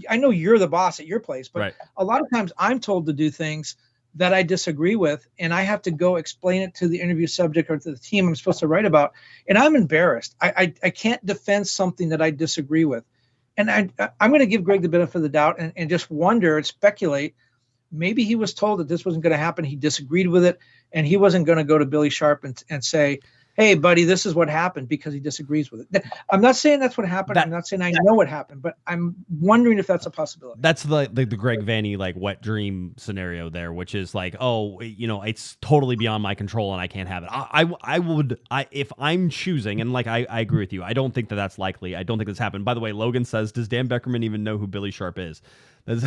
I know you're the boss at your place, but a lot of times I'm told to do things that I disagree with, and I have to go explain it to the interview subject or to the team I'm supposed to write about, and I'm embarrassed. I can't defend something that I disagree with. And I'm going to give Greg the benefit of the doubt and just wonder and speculate. Maybe he was told that this wasn't going to happen. He disagreed with it, and he wasn't going to go to Billy Sharp and say, hey, buddy, this is what happened, because he disagrees with it. I'm not saying that's what happened. I'm not saying I know what happened, but I'm wondering if that's a possibility. That's the Greg Vanney wet dream scenario there, which is like, oh, it's totally beyond my control and I can't have it. I would if I'm choosing, and I agree with you. I don't think that's likely. I don't think this happened. By the way, Logan says, does Dan Beckerman even know who Billy Sharp is? Up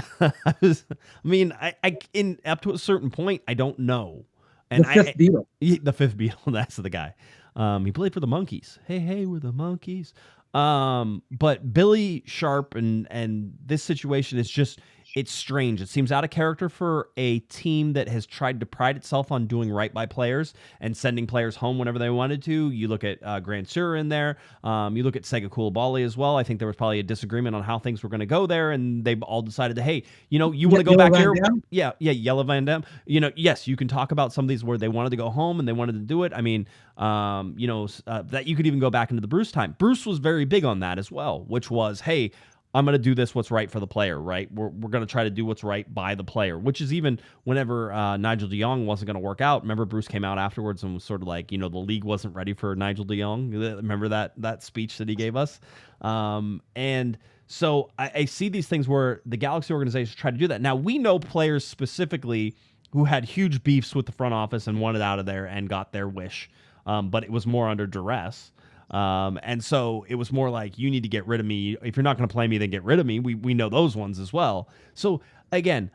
to a certain point, I don't know. And the fifth Beatle. The fifth Beatle, that's the guy. He played for the Monkees. Hey, we're the Monkees. But Billy Sharp and this situation is just, it's strange. It seems out of character for a team that has tried to pride itself on doing right by players and sending players home whenever they wanted to. You look at Grant Suhr in there. You look at Sega Coulibaly as well. I think there was probably a disagreement on how things were going to go there, and they all decided to, hey, you want to go back here? Yeah, Yellow Van Dam. Yes, you can talk about some of these where they wanted to go home and they wanted to do it. I mean, that you could even go back into the Bruce time. Bruce was very big on that as well, which was, hey, I'm going to do this what's right for the player, right? We're going to try to do what's right by the player, which is even whenever Nigel de Jong wasn't going to work out. Remember, Bruce came out afterwards and was sort of like, the league wasn't ready for Nigel de Jong. Remember that speech that he gave us? And so I see these things where the Galaxy organization tried to do that. Now, we know players specifically who had huge beefs with the front office and wanted out of there and got their wish, but it was more under duress. And so it was more like, you need to get rid of me. If you're not going to play me, then get rid of me. We know those ones as well. So again,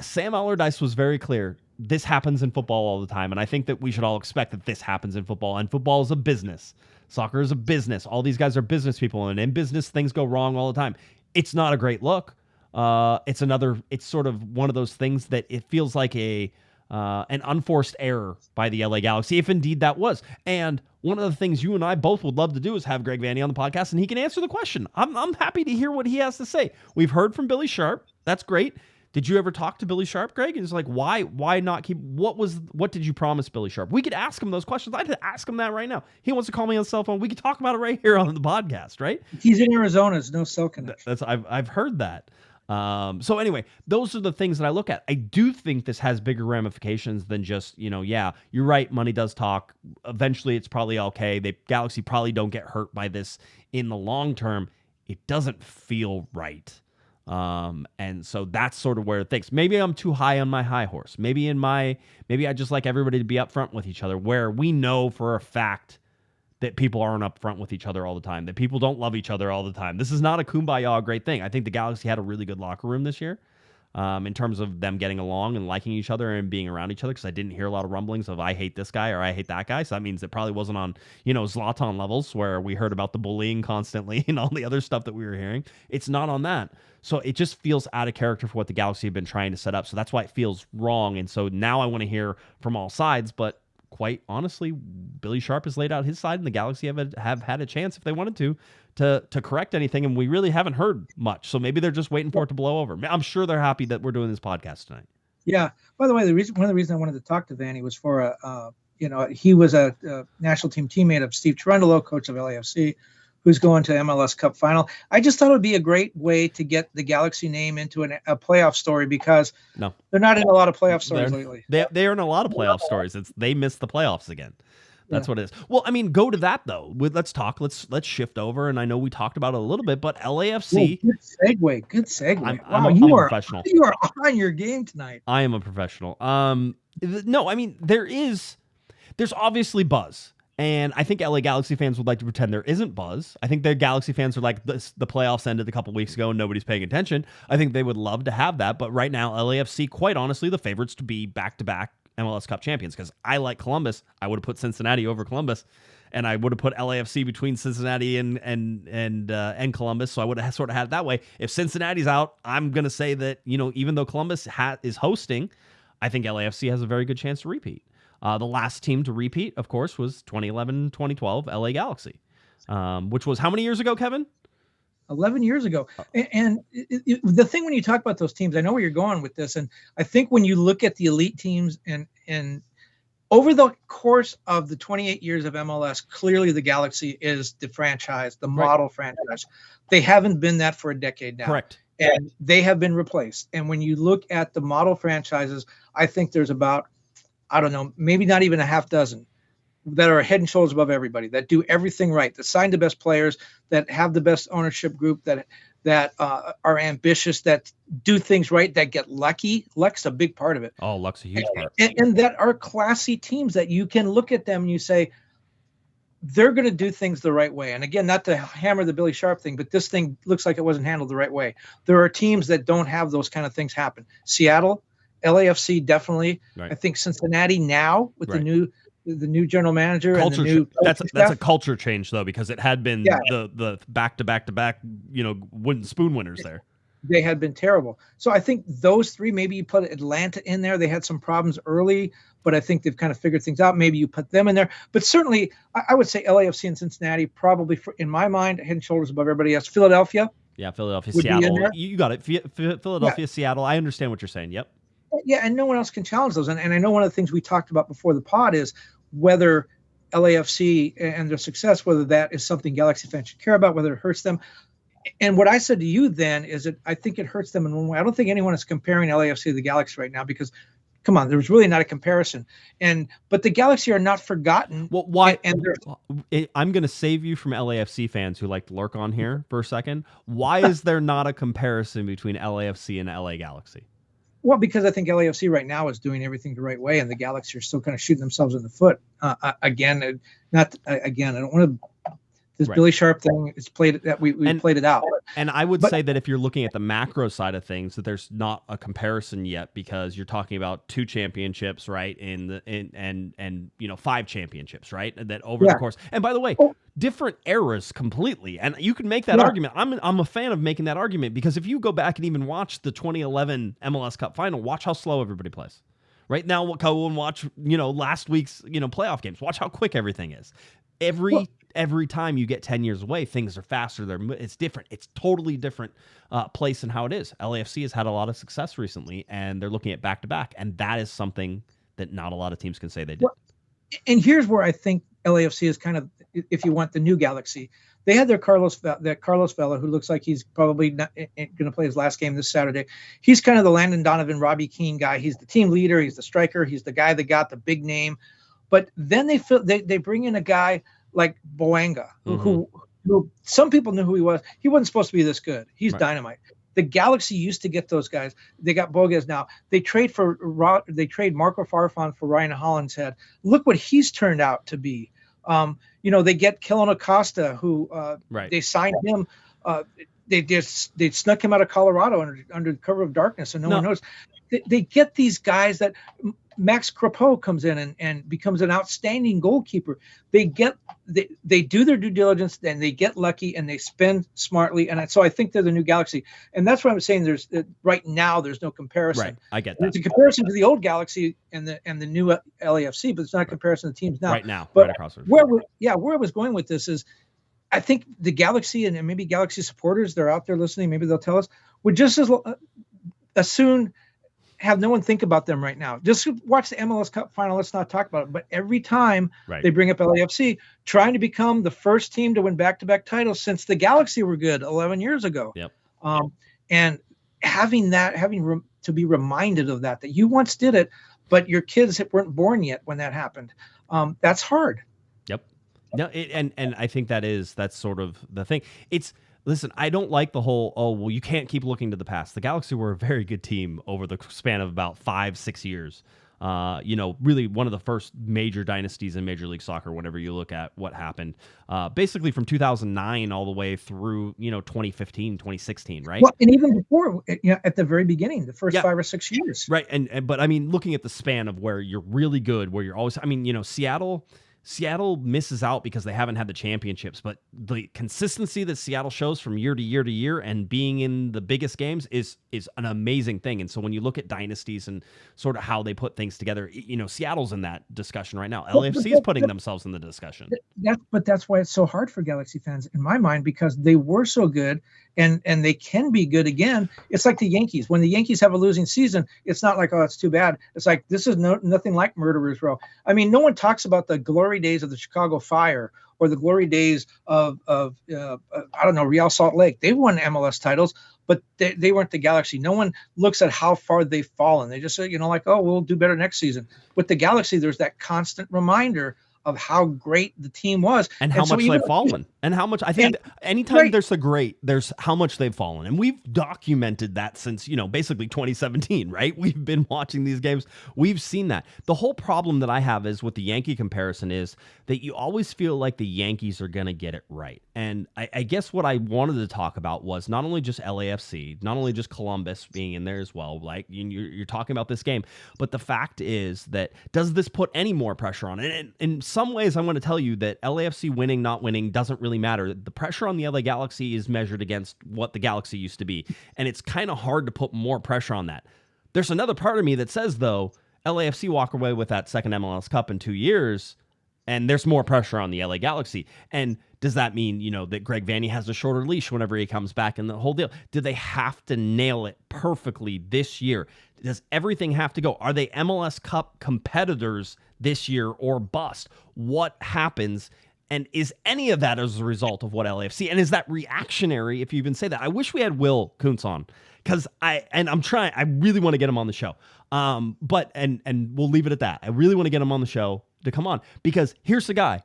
Sam Allardyce was very clear. This happens in football all the time. And I think that we should all expect that this happens in football, and football is a business. Soccer is a business. All these guys are business people, and in business, things go wrong all the time. It's not a great look. It's sort of one of those things that it feels like an unforced error by the LA Galaxy, if indeed that was. And one of the things you and I both would love to do is have Greg Vanney on the podcast, and he can answer the question. I'm happy to hear what he has to say. We've heard from Billy Sharp. That's great. Did you ever talk to Billy Sharp, Greg? It's like, why not keep? What did you promise Billy Sharp? We could ask him those questions. I'd ask him that right now. He wants to call me on the cell phone. We could talk about it right here on the podcast, right? He's in Arizona. There's no cell connection. I've heard that. So anyway, those are the things that I look at. I do think this has bigger ramifications than just, yeah, you're right. Money does talk. Eventually it's probably okay. Galaxy probably don't get hurt by this in the long term. It doesn't feel right. And so that's sort of where it thinks. Maybe I'm too high on my high horse. Maybe I just like everybody to be upfront with each other, where we know for a fact that people aren't upfront with each other all the time, that people don't love each other all the time. This is not a kumbaya great thing. I think the Galaxy had a really good locker room this year, in terms of them getting along and liking each other and being around each other, because I didn't hear a lot of rumblings of I hate this guy or I hate that guy. So that means it probably wasn't on, Zlatan levels where we heard about the bullying constantly and all the other stuff that we were hearing. It's not on that. So it just feels out of character for what the Galaxy have been trying to set up. So that's why it feels wrong. And so now I want to hear from all sides, but quite honestly, Billy Sharp has laid out his side, and the Galaxy have had a chance if they wanted to correct anything, and we really haven't heard much. So maybe they're just waiting for it to blow over. I'm sure they're happy that we're doing this podcast tonight. Yeah. By the way, one of the reasons I wanted to talk to Vanney was for he was a national team teammate of Steve Cherundolo, coach of LAFC, who's going to MLS Cup final. I just thought it would be a great way to get the Galaxy name into a playoff story, because they're not in a lot to stories lately. They are in a lot of playoff stories. They missed the playoffs again. That's what it is. Well, I mean, go to that though. Let's talk. Let's shift over. And I know we talked about it a little bit, but LAFC. Good segue. Good segue. I'm a professional. You are on your game tonight. I am a professional. No, I mean, there's obviously buzz. And I think LA Galaxy fans would like to pretend there isn't buzz. I think the Galaxy fans are like, the playoffs ended a couple weeks ago and nobody's paying attention. I think they would love to have that. But right now, LAFC, quite honestly, the favorites to be back-to-back MLS Cup champions, because I like Columbus. I would have put Cincinnati over Columbus, and I would have put LAFC between Cincinnati and Columbus. So I would have sort of had it that way. If Cincinnati's out, I'm going to say that, even though Columbus is hosting, I think LAFC has a very good chance to repeat. The last team to repeat, of course, was 2011-2012 LA Galaxy, which was how many years ago, Kevin? 11 years ago. And the thing when you talk about those teams, I know where you're going with this, and I think when you look at the elite teams and over the course of the 28 years of MLS, clearly the Galaxy is the franchise, the model franchise. They haven't been that for a decade now. Correct. And they have been replaced. And when you look at the model franchises, I think there's about, I don't know, maybe not even a half dozen that are head and shoulders above everybody, that do everything right, that sign the best players, that have the best ownership group, that are ambitious, that do things right, that get lucky. Luck's a big part of it. Oh, luck's a huge part. And that are classy teams that you can look at them and you say, they're going to do things the right way. And again, not to hammer the Billy Sharp thing, but this thing looks like it wasn't handled the right way. There are teams that don't have those kind of things happen. Seattle, LAFC, definitely. Right. I think Cincinnati now with the new general manager culture and the new that's a culture change though, because it had been the back to back wooden spoon winners there. They had been terrible. So I think those three, maybe you put Atlanta in there. They had some problems early, but I think they've kind of figured things out. Maybe you put them in there. But certainly I would say LAFC and Cincinnati probably, in my mind, head and shoulders above everybody else. Philadelphia. Yeah, Philadelphia, Seattle. You got it. Philadelphia, Seattle. I understand what you're saying. Yep. Yeah, and no one else can challenge those. And I know one of the things we talked about before the pod is whether LAFC and their success, whether that is something Galaxy fans should care about, whether it hurts them. And what I said to you then is that I think it hurts them in one way. I don't think anyone is comparing LAFC to the Galaxy right now, because, come on, there's really not a comparison. But the Galaxy are not forgotten. Well, why? I'm going to save you from LAFC fans who like to lurk on here for a second. Why is there not a comparison between LAFC and LA Galaxy? Well, because I think LAFC right now is doing everything the right way, and the Galaxy are still kind of shooting themselves in the foot. I don't want to. This Billy Sharp thing is played that we played it out. And I would say that if you're looking at the macro side of things, that there's not a comparison yet, because you're talking about 2 championships, right? And 5 championships, right? And that over the course. And by the way, different eras completely. And you can make that argument. I'm a fan of making that argument, because if you go back and even watch the 2011 MLS Cup final, watch how slow everybody plays. Right now, we'll go and watch last week's playoff games. Watch how quick everything is. every time you get 10 years away, things are faster. It's different. It's totally different place and how it is. LAFC has had a lot of success recently, and they're looking at back-to-back, and that is something that not a lot of teams can say they did. Well, and here's where I think LAFC is kind of, if you want the new Galaxy, they had that Carlos fella who looks like he's probably not going to play his last game this Saturday. He's kind of the Landon Donovan, Robbie Keane guy. He's the team leader. He's the striker. He's the guy that got the big name. But then they bring in a guy like Boanga, who some people knew who he was. He wasn't supposed to be this good. He's dynamite. The Galaxy used to get those guys. They got Bogas now. They trade Marco Farfan for Ryan Hollinshead. Look what he's turned out to be. They get Kellen Acosta, who they signed him. They snuck him out of Colorado under the cover of darkness, so no one knows. They get these guys that Max Crepeau comes in and becomes an outstanding goalkeeper. They do their due diligence, and they get lucky, and they spend smartly. And so I think they're the new Galaxy. And that's what I'm saying. Right now there's no comparison. Right, I get that. It's a comparison to the old Galaxy and the new LAFC, but it's not a comparison to teams now. Right now, but right across. Where I was going with this is, I think the Galaxy and maybe Galaxy supporters, they're out there listening. Maybe they'll tell us, would just as soon have no one think about them right now. Just watch the MLS Cup final. Let's not talk about it. But every time they bring up LAFC, trying to become the first team to win back-to-back titles since the Galaxy were good 11 years ago. Yep. And having to be reminded of that you once did it, but your kids weren't born yet when that happened. That's hard. Yep. No, and I think that's sort of the thing. Listen, I don't like the whole, you can't keep looking to the past. The Galaxy were a very good team over the span of about 5-6 years. Really one of the first major dynasties in Major League Soccer, whenever you look at what happened, basically from 2009 all the way through, 2015, 2016, right? Well, and even before, at the very beginning, the first 5 or 6 years. Right. But I mean, looking at the span of where you're really good, where you're always, Seattle misses out because they haven't had the championships, but the consistency that Seattle shows from year to year to year and being in the biggest games is an amazing thing. And so when you look at dynasties and sort of how they put things together, Seattle's in that discussion right now. LAFC is putting themselves in the discussion. But that's why it's so hard for Galaxy fans in my mind, because they were so good and they can be good again. It's like the Yankees. When the Yankees have a losing season, it's not like, oh, it's too bad. It's like, this is nothing like Murderers Row. I mean, no one talks about the glory days of the Chicago Fire or the glory days of Real Salt Lake. They won MLS titles, but they weren't the Galaxy. No one looks at how far they've fallen. They just say, oh, we'll do better next season. With the Galaxy, there's that constant reminder of how great the team was. And how much they've fallen. And how much, I think anytime there's there's how much they've fallen. And we've documented that since, basically 2017, right? We've been watching these games. We've seen that. The whole problem that I have is with the Yankee comparison is that you always feel like the Yankees are going to get it right. And I guess what I wanted to talk about was not only just LAFC, not only just Columbus being in there as well, like you're talking about this game, but the fact is that does this put any more pressure on it? And in some ways, I want to tell you that LAFC winning, not winning doesn't really matter. The pressure on the LA Galaxy is measured against what the Galaxy used to be. And it's kind of hard to put more pressure on that. There's another part of me that says, though, LAFC walk away with that second MLS Cup in 2 years, and there's more pressure on the LA Galaxy. And does that mean, that Greg Vanney has a shorter leash whenever he comes back and the whole deal? Do they have to nail it perfectly this year? Does everything have to go? Are they MLS Cup competitors this year or bust? What happens? And is any of that as a result of what LAFC? And is that reactionary, if you even say that? I wish we had Will Kuntz on, because I really want to get him on the show. But we'll leave it at that. I really want to get him on the show to come on, because here's the guy.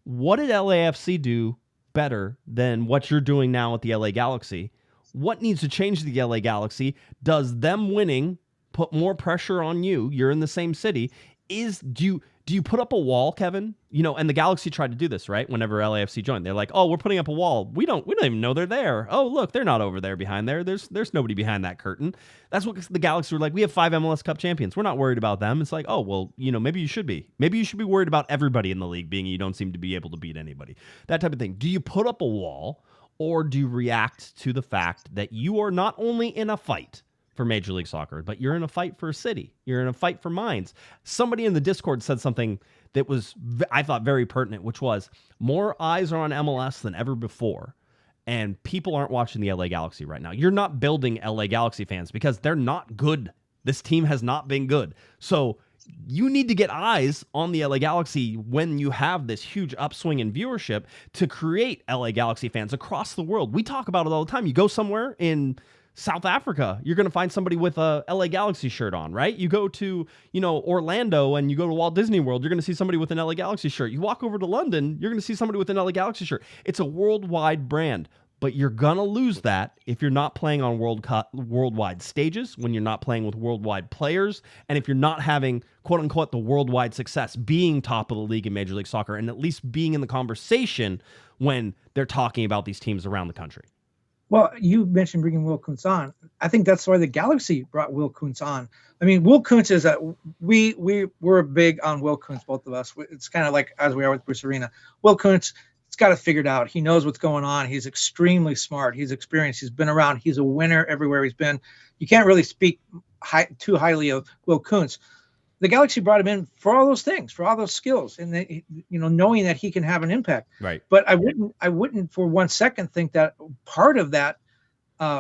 What did LAFC do better than what you're doing now at the LA Galaxy? What needs to change the LA Galaxy? Does them winning put more pressure on you? You're in the same city. Do you put up a wall, Kevin? And the Galaxy tried to do this, right? Whenever LAFC joined, they're like, "Oh, we're putting up a wall. We don't even know they're there. Oh, look, they're not over there behind there. There's nobody behind that curtain." That's what the Galaxy were like. We have 5 MLS Cup champions. We're not worried about them. It's like, oh, well, maybe you should be. Maybe you should be worried about everybody in the league, being you don't seem to be able to beat anybody. That type of thing. Do you put up a wall, or do you react to the fact that you are not only in a fight, for Major League Soccer, but you're in a fight for a city. You're in a fight for minds. Somebody in the Discord said something that was, I thought, very pertinent, which was more eyes are on MLS than ever before, and people aren't watching the LA Galaxy right now. You're not building LA Galaxy fans because they're not good. This team has not been good. So you need to get eyes on the LA Galaxy when you have this huge upswing in viewership to create LA Galaxy fans across the world. We talk about it all the time. You go somewhere in South Africa, you're going to find somebody with a LA Galaxy shirt on, right? You go to, Orlando and you go to Walt Disney World, you're going to see somebody with an LA Galaxy shirt. You walk over to London, you're going to see somebody with an LA Galaxy shirt. It's a worldwide brand, but you're going to lose that if you're not playing on worldwide stages, when you're not playing with worldwide players, and if you're not having, quote unquote, the worldwide success, being top of the league in Major League Soccer, and at least being in the conversation when they're talking about these teams around the country. Well, you mentioned bringing Will Kuntz on. I think that's why the Galaxy brought Will Kuntz on. I mean, Will Kuntz is we're big on Will Kuntz, both of us. It's kind of like as we are with Bruce Arena. Will Kuntz, it's got it figured out. He knows what's going on. He's extremely smart. He's experienced. He's been around. He's a winner everywhere he's been. You can't really speak too highly of Will Kuntz. The Galaxy brought him in for all those things, for all those skills, and knowing that he can have an impact. Right. But I wouldn't for 1 second think that part of that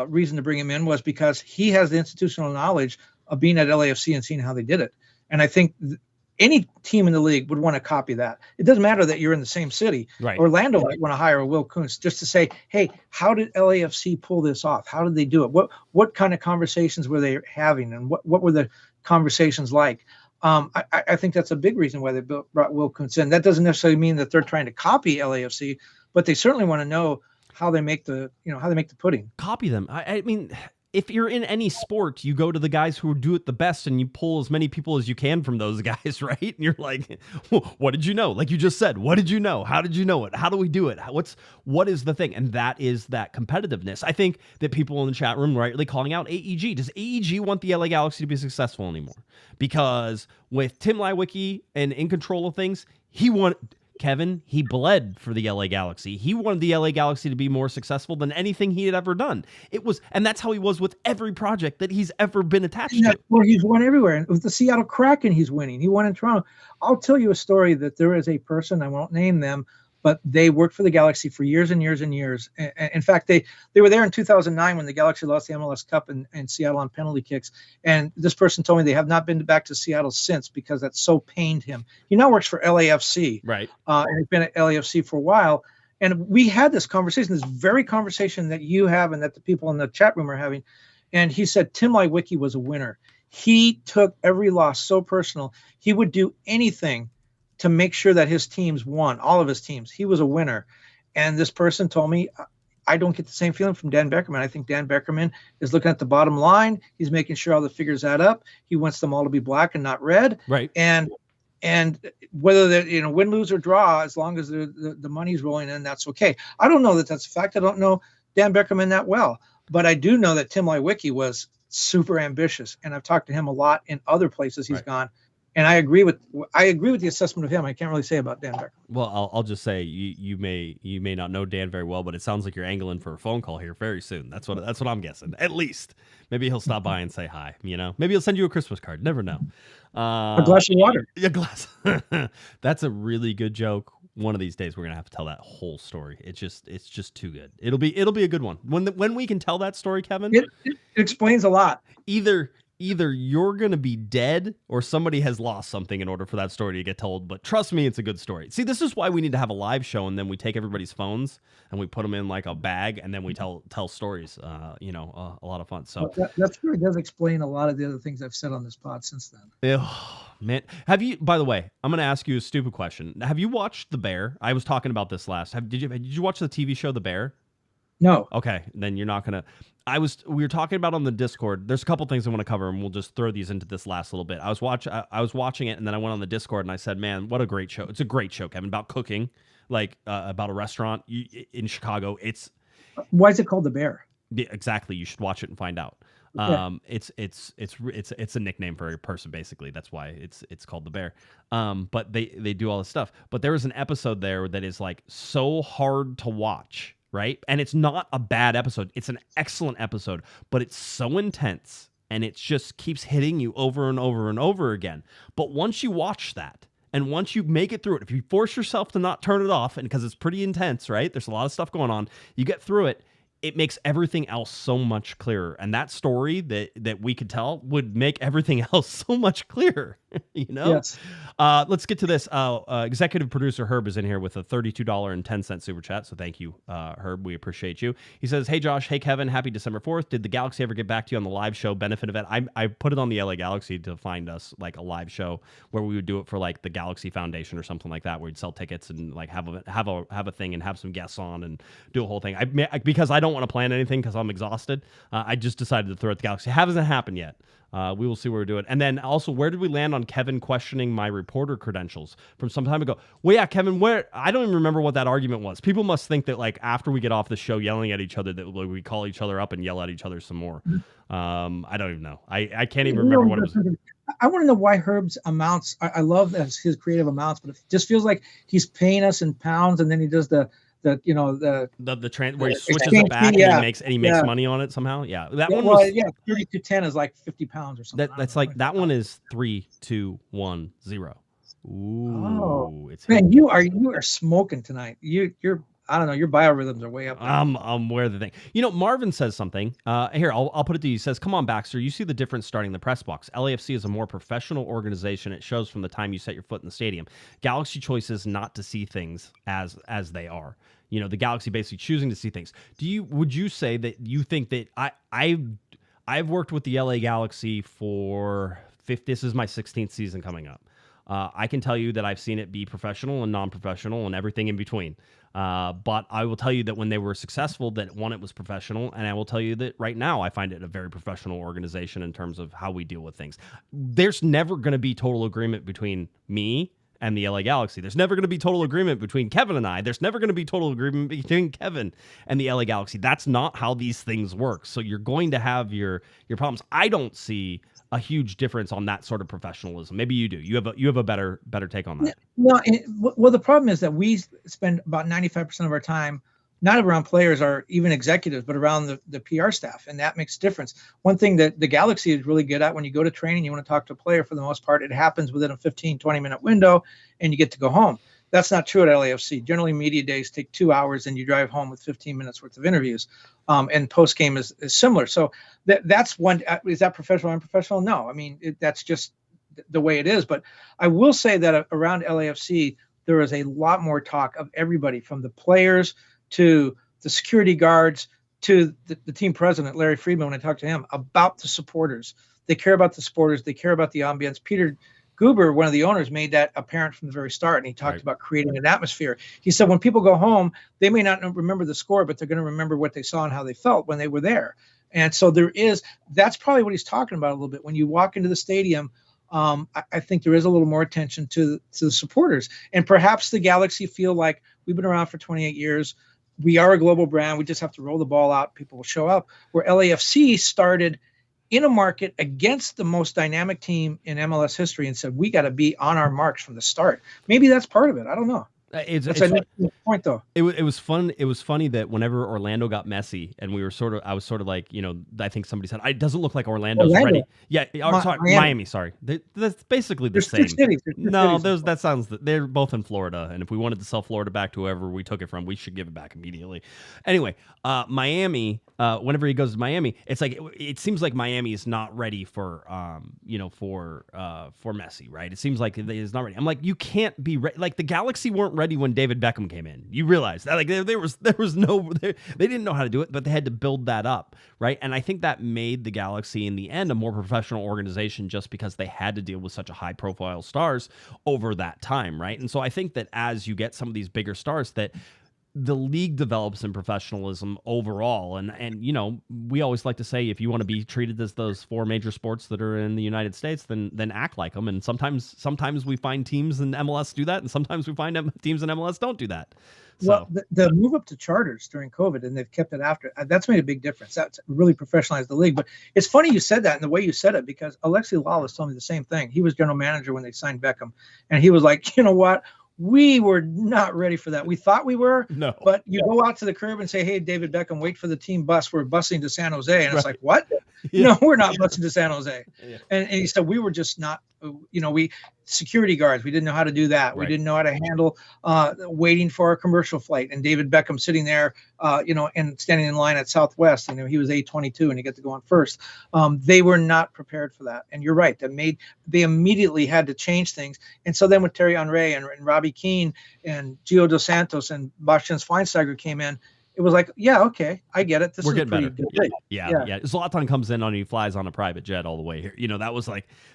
reason to bring him in was because he has the institutional knowledge of being at LAFC and seeing how they did it. And I think any team in the league would want to copy that. It doesn't matter that you're in the same city. Right. Orlando might want to hire a Will Kuntz just to say, hey, how did LAFC pull this off? How did they do it? What kind of conversations were they having, and what were the conversations like? I think that's a big reason why they brought Will Kuntz in. That doesn't necessarily mean that they're trying to copy LAFC, but they certainly want to know how they make the pudding. Copy them. I mean, if you're in any sport, you go to the guys who do it the best and you pull as many people as you can from those guys, right? And you're like, what did you know? Like you just said, what did you know? How did you know it? How do we do it? What is the thing? And that is that competitiveness. I think that people in the chat room rightly calling out AEG. Does AEG want the LA Galaxy to be successful anymore? Because with Tim Leiweke and in control of things, he bled for the LA Galaxy. He wanted the LA Galaxy to be more successful than anything he had ever done. And that's how he was with every project that he's ever been attached to. Well, he's won everywhere. And with the Seattle Kraken, he's winning. He won in Toronto. I'll tell you a story that there is a person, I won't name them, but they worked for the Galaxy for years and years and years. In fact, they were there in 2009 when the Galaxy lost the MLS Cup in Seattle on penalty kicks. And this person told me they have not been back to Seattle since because that so pained him. He now works for LAFC. Right. And he's been at LAFC for a while. And we had this conversation, this very conversation that you have and that the people in the chat room are having. And he said Tim Leiweke was a winner. He took every loss so personal. He would do anything to make sure that his teams won, all of his teams. He was a winner. And this person told me, I don't get the same feeling from Dan Beckerman. I think Dan Beckerman is looking at the bottom line. He's making sure all the figures add up. He wants them all to be black and not red. Right. And whether they win, lose, or draw, as long as the money's rolling in, that's okay. I don't know that that's a fact. I don't know Dan Beckerman that well. But I do know that Tim Leiweke was super ambitious. And I've talked to him a lot in other places he's gone. And I agree with the assessment of him. I can't really say about Dan Becker. Well, I'll just say you may not know Dan very well, but it sounds like you're angling for a phone call here very soon. That's what I'm guessing. At least maybe he'll stop by and say hi. Maybe he'll send you a Christmas card. Never know. A glass of water. A glass. That's a really good joke. One of these days we're gonna have to tell that whole story. It's just too good. It'll be a good one when we can tell that story, Kevin. It explains a lot. Either you're going to be dead or somebody has lost something in order for that story to get told. But trust me, it's a good story. See, this is why we need to have a live show, and then we take everybody's phones and we put them in like a bag, and then we tell stories. A lot of fun. So that story does explain a lot of the other things I've said on this pod since then. Oh, man, by the way, I'm going to ask you a stupid question. Have you watched The Bear? I was talking about this last. Did you watch the TV show The Bear? No. Okay, then you're not gonna. We were talking about on the Discord. There's a couple things I want to cover, and we'll just throw these into this last little bit. I was watching it, and then I went on the Discord and I said, "Man, what a great show! It's a great show, Kevin, about cooking, like about a restaurant in Chicago. Why is it called The Bear? Yeah, exactly. You should watch it and find out. Yeah. It's a nickname for a person, basically. That's why it's called The Bear. But they do all this stuff. But there was an episode there that is like so hard to watch. Right. And it's not a bad episode. It's an excellent episode, but it's so intense and it just keeps hitting you over and over and over again. But once you watch that, and once you make it through it, if you force yourself to not turn it off, and because it's pretty intense, right? There's a lot of stuff going on. You get through it. It makes everything else so much clearer. And that story that we could tell would make everything else so much clearer, you know? Yes. Let's get to this. Executive producer Herb is in here with a $32.10 super chat. So thank you, Herb. We appreciate you. He says, hey, Josh. Hey, Kevin. Happy December 4th. Did the Galaxy ever get back to you on the live show benefit event? I put it on the LA Galaxy to find us like a live show where we would do it for like the Galaxy Foundation or something like that, where we'd sell tickets and like have a thing and have some guests on and do a whole thing. Because I don't want to plan anything because I'm exhausted. I just decided to throw it at the Galaxy. It hasn't happened yet. We will see where we do it. And then also, where did we land on Kevin questioning my reporter credentials from some time ago? Well, yeah, Kevin, I don't even remember what that argument was. People must think that like after we get off the show yelling at each other that we call each other up and yell at each other some more. I don't even know. I can't even remember what it was. I want to know why Herb's amounts. I love his creative amounts, but it just feels like he's paying us in pounds, and then he does the where he switches it back and he makes money on it somehow. Yeah, that one was 32.10 is like 50 pounds or something. That's like that one is 3, 2, 1, 0. Ooh, it's man, you are smoking tonight. You're I don't know. Your biorhythms are way up there. I'm aware of the thing. You know, Marvin says something. Here, I'll put it to you. He says, come on, Baxter. You see the difference starting the press box. LAFC is a more professional organization. It shows from the time you set your foot in the stadium. Galaxy choices not to see things as they are. You know, the Galaxy basically choosing to see things. Would you say that you think that I've worked with the LA Galaxy for this is my 16th season coming up. I can tell you that I've seen it be professional and non-professional and everything in between. But I will tell you that when they were successful, that one, it was professional. And I will tell you that right now I find it a very professional organization in terms of how we deal with things. There's never going to be total agreement between me and the LA Galaxy. There's never going to be total agreement between Kevin and I. There's never going to be total agreement between Kevin and the LA Galaxy. That's not how these things work. So you're going to have your problems. I don't see a huge difference on that sort of professionalism. Maybe you do. You have a better take on that. No, well, the problem is that we spend about 95% of our time not around players or even executives, but around the PR staff, and that makes a difference. One thing that the Galaxy is really good at, when you go to training, you want to talk to a player, for the most part, it happens within a 15, 20-minute window, and you get to go home. That's not true at LAFC. Generally, media days take 2 hours, and you drive home with 15 minutes worth of interviews. And post game is similar. So that's one. Is that professional or unprofessional? No. I mean, that's just the way it is. But I will say that around LAFC, there is a lot more talk of everybody, from the players to the security guards to the team president, Larry Friedman. When I talked to him about the supporters, they care about the supporters. They care about the ambience. Peter Guber, one of the owners, made that apparent from the very start, and he talked about creating an atmosphere. He said when people go home, they may not remember the score, but they're going to remember what they saw and how they felt when they were there. And so that's probably what he's talking about a little bit. When you walk into the stadium, I think there is a little more attention to the supporters. And perhaps the Galaxy feel like we've been around for 28 years. We are a global brand. We just have to roll the ball out. People will show up. Where LAFC started in a market against the most dynamic team in MLS history and said, we got to be on our marks from the start. Maybe that's part of it. I don't know. That's a point, though. It was fun. It was funny that whenever Orlando got messy, and I was sort of like, I think somebody said, it doesn't look like Orlando's ready. Yeah, Miami. Sorry, that's basically the same. No, they're both in Florida, and if we wanted to sell Florida back to whoever we took it from, we should give it back immediately. Anyway, Miami. Whenever he goes to Miami, it's like it seems like Miami is not ready for Messi, right? It seems like it's not ready. I'm like, you can't be ready. Like the Galaxy weren't ready when David Beckham came in. You realize that, like they didn't know how to do it, but they had to build that up, right? And I think that made the Galaxy in the end a more professional organization, just because they had to deal with such a high profile stars over that time, right? And so I think that as you get some of these bigger stars, that the league develops in professionalism overall. And we always like to say, if you want to be treated as those 4 major sports that are in the United States, then act like them. And sometimes we find teams in MLS do that, and sometimes we find teams in MLS don't do that. So. Well, the move up to charters during COVID, and they've kept it after, that's made a big difference. That's really professionalized the league. But it's funny you said that and the way you said it, because Alexi Lawless told me the same thing. He was general manager when they signed Beckham, and he was like, you know what? We were not ready for that. We thought we were, but you go out to the curb and say, hey, David Beckham, wait for the team bus. We're busing to San Jose. And it's like, what? No, we're not busing to San Jose. Yeah. And he said, we were just not, we security guards. We didn't know how to do that. We Right. didn't know how to handle waiting for a commercial flight. And David Beckham sitting there, and standing in line at Southwest, he was A22 and he got to go on first. They were not prepared for that. And you're right. They immediately had to change things. And so then with Terry Henry and Robbie Keane and Gio Dos Santos and Bastian Schweinsteiger came in, it was like, yeah, okay, I get it. We're is getting better. good. Yeah. Zlatan comes in on, he flies on a private jet all the way here.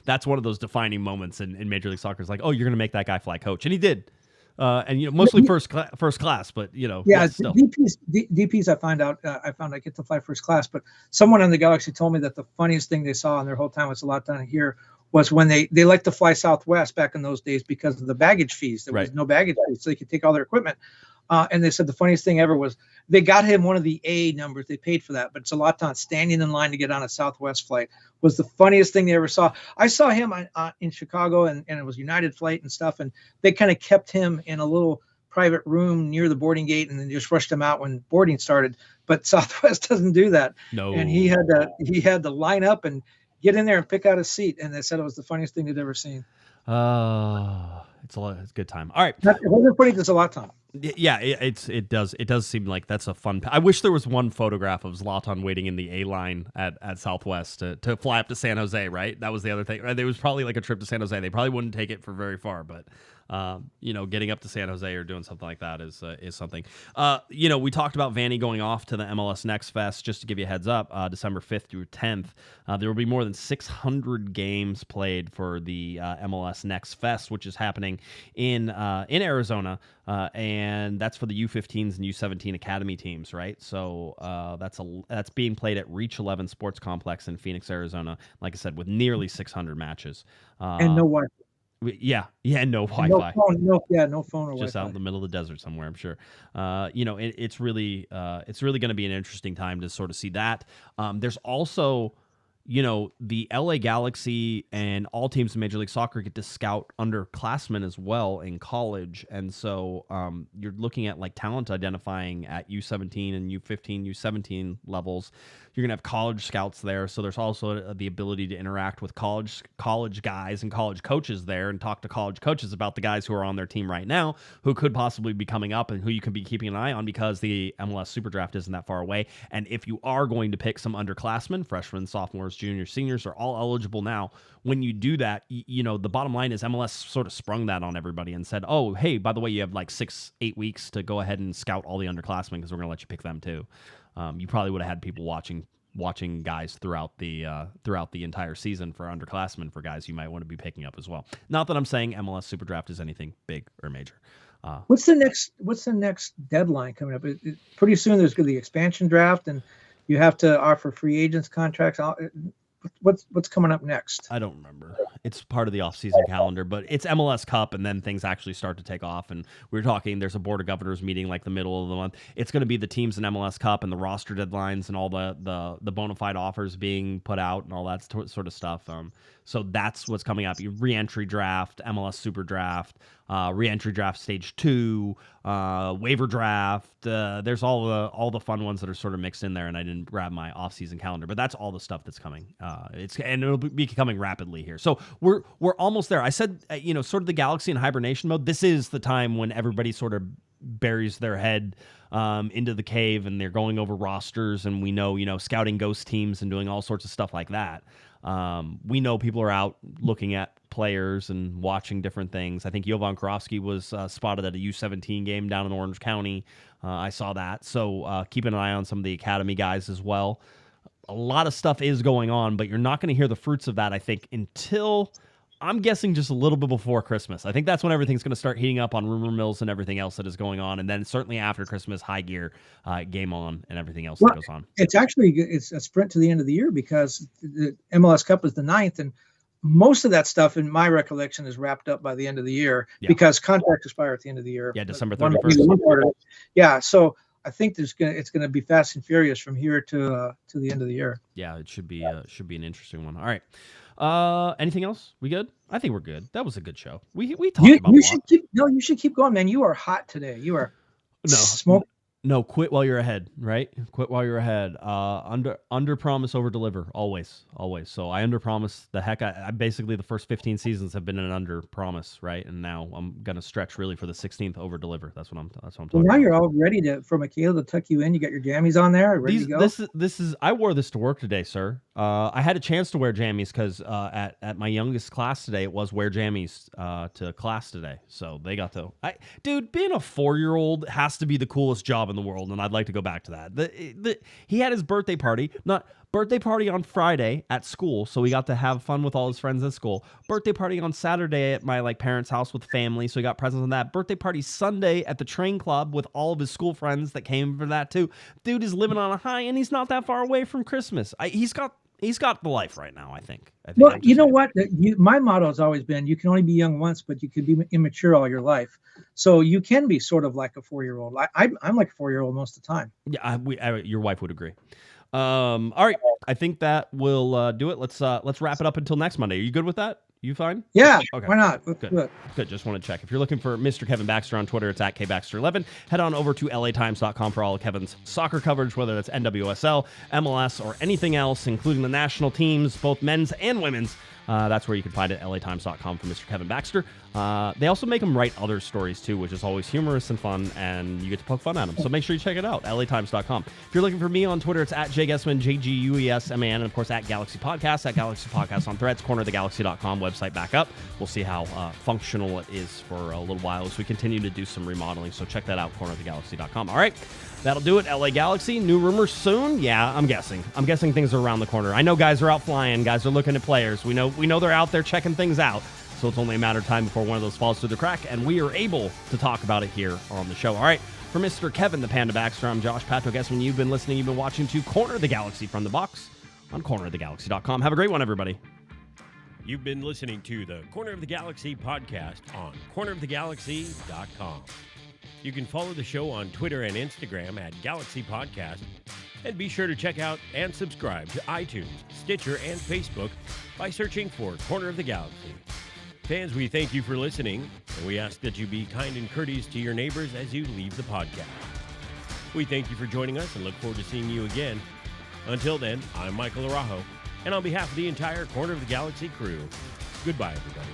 That's one of those defining moments in Major League Soccer. It's like, oh, you're going to make that guy fly coach. And he did. And mostly first class, but still. DPs. I found I get to fly first class, but someone in the Galaxy told me that the funniest thing they saw in their whole time was Zlatan here was when they liked to fly Southwest back in those days because of the baggage fees. There was no baggage fees, so they could take all their equipment. And they said the funniest thing ever was they got him one of the A numbers. They paid for that. But Zlatan standing in line to get on a Southwest flight was the funniest thing they ever saw. I saw him in Chicago, and it was United flight and stuff. And they kind of kept him in a little private room near the boarding gate and then just rushed him out when boarding started. But Southwest doesn't do that. No. And he had to line up and get in there and pick out a seat. And they said it was the funniest thing they'd ever seen. It's a good time. All right. They're putting this a lot of time. Yeah, it does seem like that's a fun. I wish there was one photograph of Zlatan waiting in the A line at Southwest to fly up to San Jose. Right, that was the other thing. There was probably like a trip to San Jose. They probably wouldn't take it for very far, but getting up to San Jose or doing something like that is something. We talked about Vanney going off to the MLS Next Fest. Just to give you a heads up, December 5th through 10th, there will be more than 600 games played for the MLS Next Fest, which is happening in Arizona, and that's for the U-15s and U-17 academy teams, right? So that's being played at Reach 11 Sports Complex in Phoenix, Arizona. Like I said, with nearly 600 matches. And no Wi-Fi. Yeah, no Wi-Fi. No phone or just Wi-Fi. out in the middle of the desert somewhere, I'm sure. It's really going to be an interesting time to sort of see that. There's also, the LA Galaxy and all teams in Major League Soccer get to scout underclassmen as well in college, and so you're looking at like talent identifying at U17 and U15, U17 levels. You're gonna have college scouts there, so there's also the ability to interact with college guys and college coaches there, and talk to college coaches about the guys who are on their team right now, who could possibly be coming up, and who you can be keeping an eye on because the MLS Super Draft isn't that far away. And if you are going to pick some underclassmen, freshmen, sophomores, juniors, seniors are all eligible now. When you do that, the bottom line is MLS sort of sprung that on everybody and said, oh, hey, by the way, you have like 6-8 weeks to go ahead and scout all the underclassmen because we're going to let you pick them too. You probably would have had people watching guys throughout the entire season for underclassmen, for guys you might want to be picking up as well. Not that I'm saying MLS Super Draft is anything big or major. What's the next deadline coming up? Pretty soon there's going to be the expansion draft, and you have to offer free agents contracts. What's coming up next? I don't remember. It's part of the off-season calendar, but it's MLS Cup, and then things actually start to take off. And we were talking, there's a Board of Governors meeting like the middle of the month. It's going to be the teams in MLS Cup and the roster deadlines and all the bona fide offers being put out and all that sort of stuff. So that's what's coming up. Re-entry draft, MLS Super Draft, re-entry draft stage 2, waiver draft. There's all the fun ones that are sort of mixed in there, and I didn't grab my off-season calendar, but that's all the stuff that's coming. And it'll be coming rapidly here. So we're almost there. I said, sort of the Galaxy in hibernation mode. This is the time when everybody sort of buries their head into the cave, and they're going over rosters, and we know, scouting ghost teams and doing all sorts of stuff like that. We know people are out looking at players and watching different things. I think Jovan Karofsky was spotted at a U17 game down in Orange County. I saw that. So keep an eye on some of the academy guys as well. A lot of stuff is going on, but you're not going to hear the fruits of that, I think, until, I'm guessing, just a little bit before Christmas. I think that's when everything's going to start heating up on rumor mills and everything else that is going on. And then certainly after Christmas, high gear, game on, and everything else that goes on. It's a sprint to the end of the year because the MLS Cup is the 9th, and most of that stuff, in my recollection, is wrapped up by the end of the year because contracts expire at the end of the year. Yeah, December 31st. Yeah, so I think it's going to be fast and furious from here to the end of the year. Yeah, it should be an interesting one. All right. Anything else? We good? I think we're good. That was a good show. We talked about you should keep going, man. You are hot today. You are smoke. No, quit while you're ahead, right? Quit while you're ahead. Under promise, over deliver, always. So I under promise the heck. I basically the first 15 seasons have been an under promise, right? And now I'm gonna stretch really for the 16th over deliver. That's what I'm talking Well, now about. you're all ready for Michaela to tuck you in. You got your jammies on there, ready to go. This is. I wore this to work today, sir. I had a chance to wear jammies because at my youngest class today, it was wear jammies to class today. So they got to. Dude, being a 4-year-old has to be the coolest job in the world, and I'd like to go back to that. He had his birthday party on Friday at school, so he got to have fun with all his friends at school. Birthday party on Saturday at my parents' house with family, so he got presents on that. Birthday party Sunday at the train club with all of his school friends that came for that too. Dude is living on a high, and he's not that far away from Christmas. He's got the life right now, I think. Well, you know what? My motto has always been, you can only be young once, but you can be immature all your life. So you can be sort of like a 4-year-old. I'm like a 4-year-old most of the time. Yeah, your wife would agree. All right, I think that will do it. Let's wrap it up until next Monday. Are you good with that? You fine? Yeah, okay. Why not? Let's Good. do it. Good. Just want to check. If you're looking for Mr. Kevin Baxter on Twitter, it's at kbaxter11. Head on over to latimes.com for all of Kevin's soccer coverage, whether that's NWSL, MLS, or anything else, including the national teams, both men's and women's. That's where you can find it, latimes.com for Mr. Kevin Baxter. They also make him write other stories, too, which is always humorous and fun, and you get to poke fun at them. So make sure you check it out, latimes.com. If you're looking for me on Twitter, it's at jguesman, JGUESMAN, and, of course, at Galaxy Podcast, on Threads, cornerofthegalaxy.com, website back up. We'll see how functional it is for a little while as we continue to do some remodeling, so check that out, cornerofthegalaxy.com. All right, that'll do it. LA Galaxy, new rumors soon? Yeah, I'm guessing. Things are around the corner. I know guys are out flying. Guys are looking at players. We know they're out there checking things out. So it's only a matter of time before one of those falls through the crack, and we are able to talk about it here on the show. All right, for Mr. Kevin the Panda Baxter, I'm Josh Patrick Guesman. You've been listening, you've been watching to Corner of the Galaxy from the box on cornerofthegalaxy.com. Have a great one, everybody. You've been listening to the Corner of the Galaxy podcast on cornerofthegalaxy.com. You can follow the show on Twitter and Instagram at Galaxy Podcast, and be sure to check out and subscribe to iTunes, Stitcher, and Facebook by searching for Corner of the Galaxy. Fans, we thank you for listening, and we ask that you be kind and courteous to your neighbors as you leave the podcast. We thank you for joining us and look forward to seeing you again. Until then, I'm Michael Araujo, and on behalf of the entire Corner of the Galaxy crew, goodbye, everybody.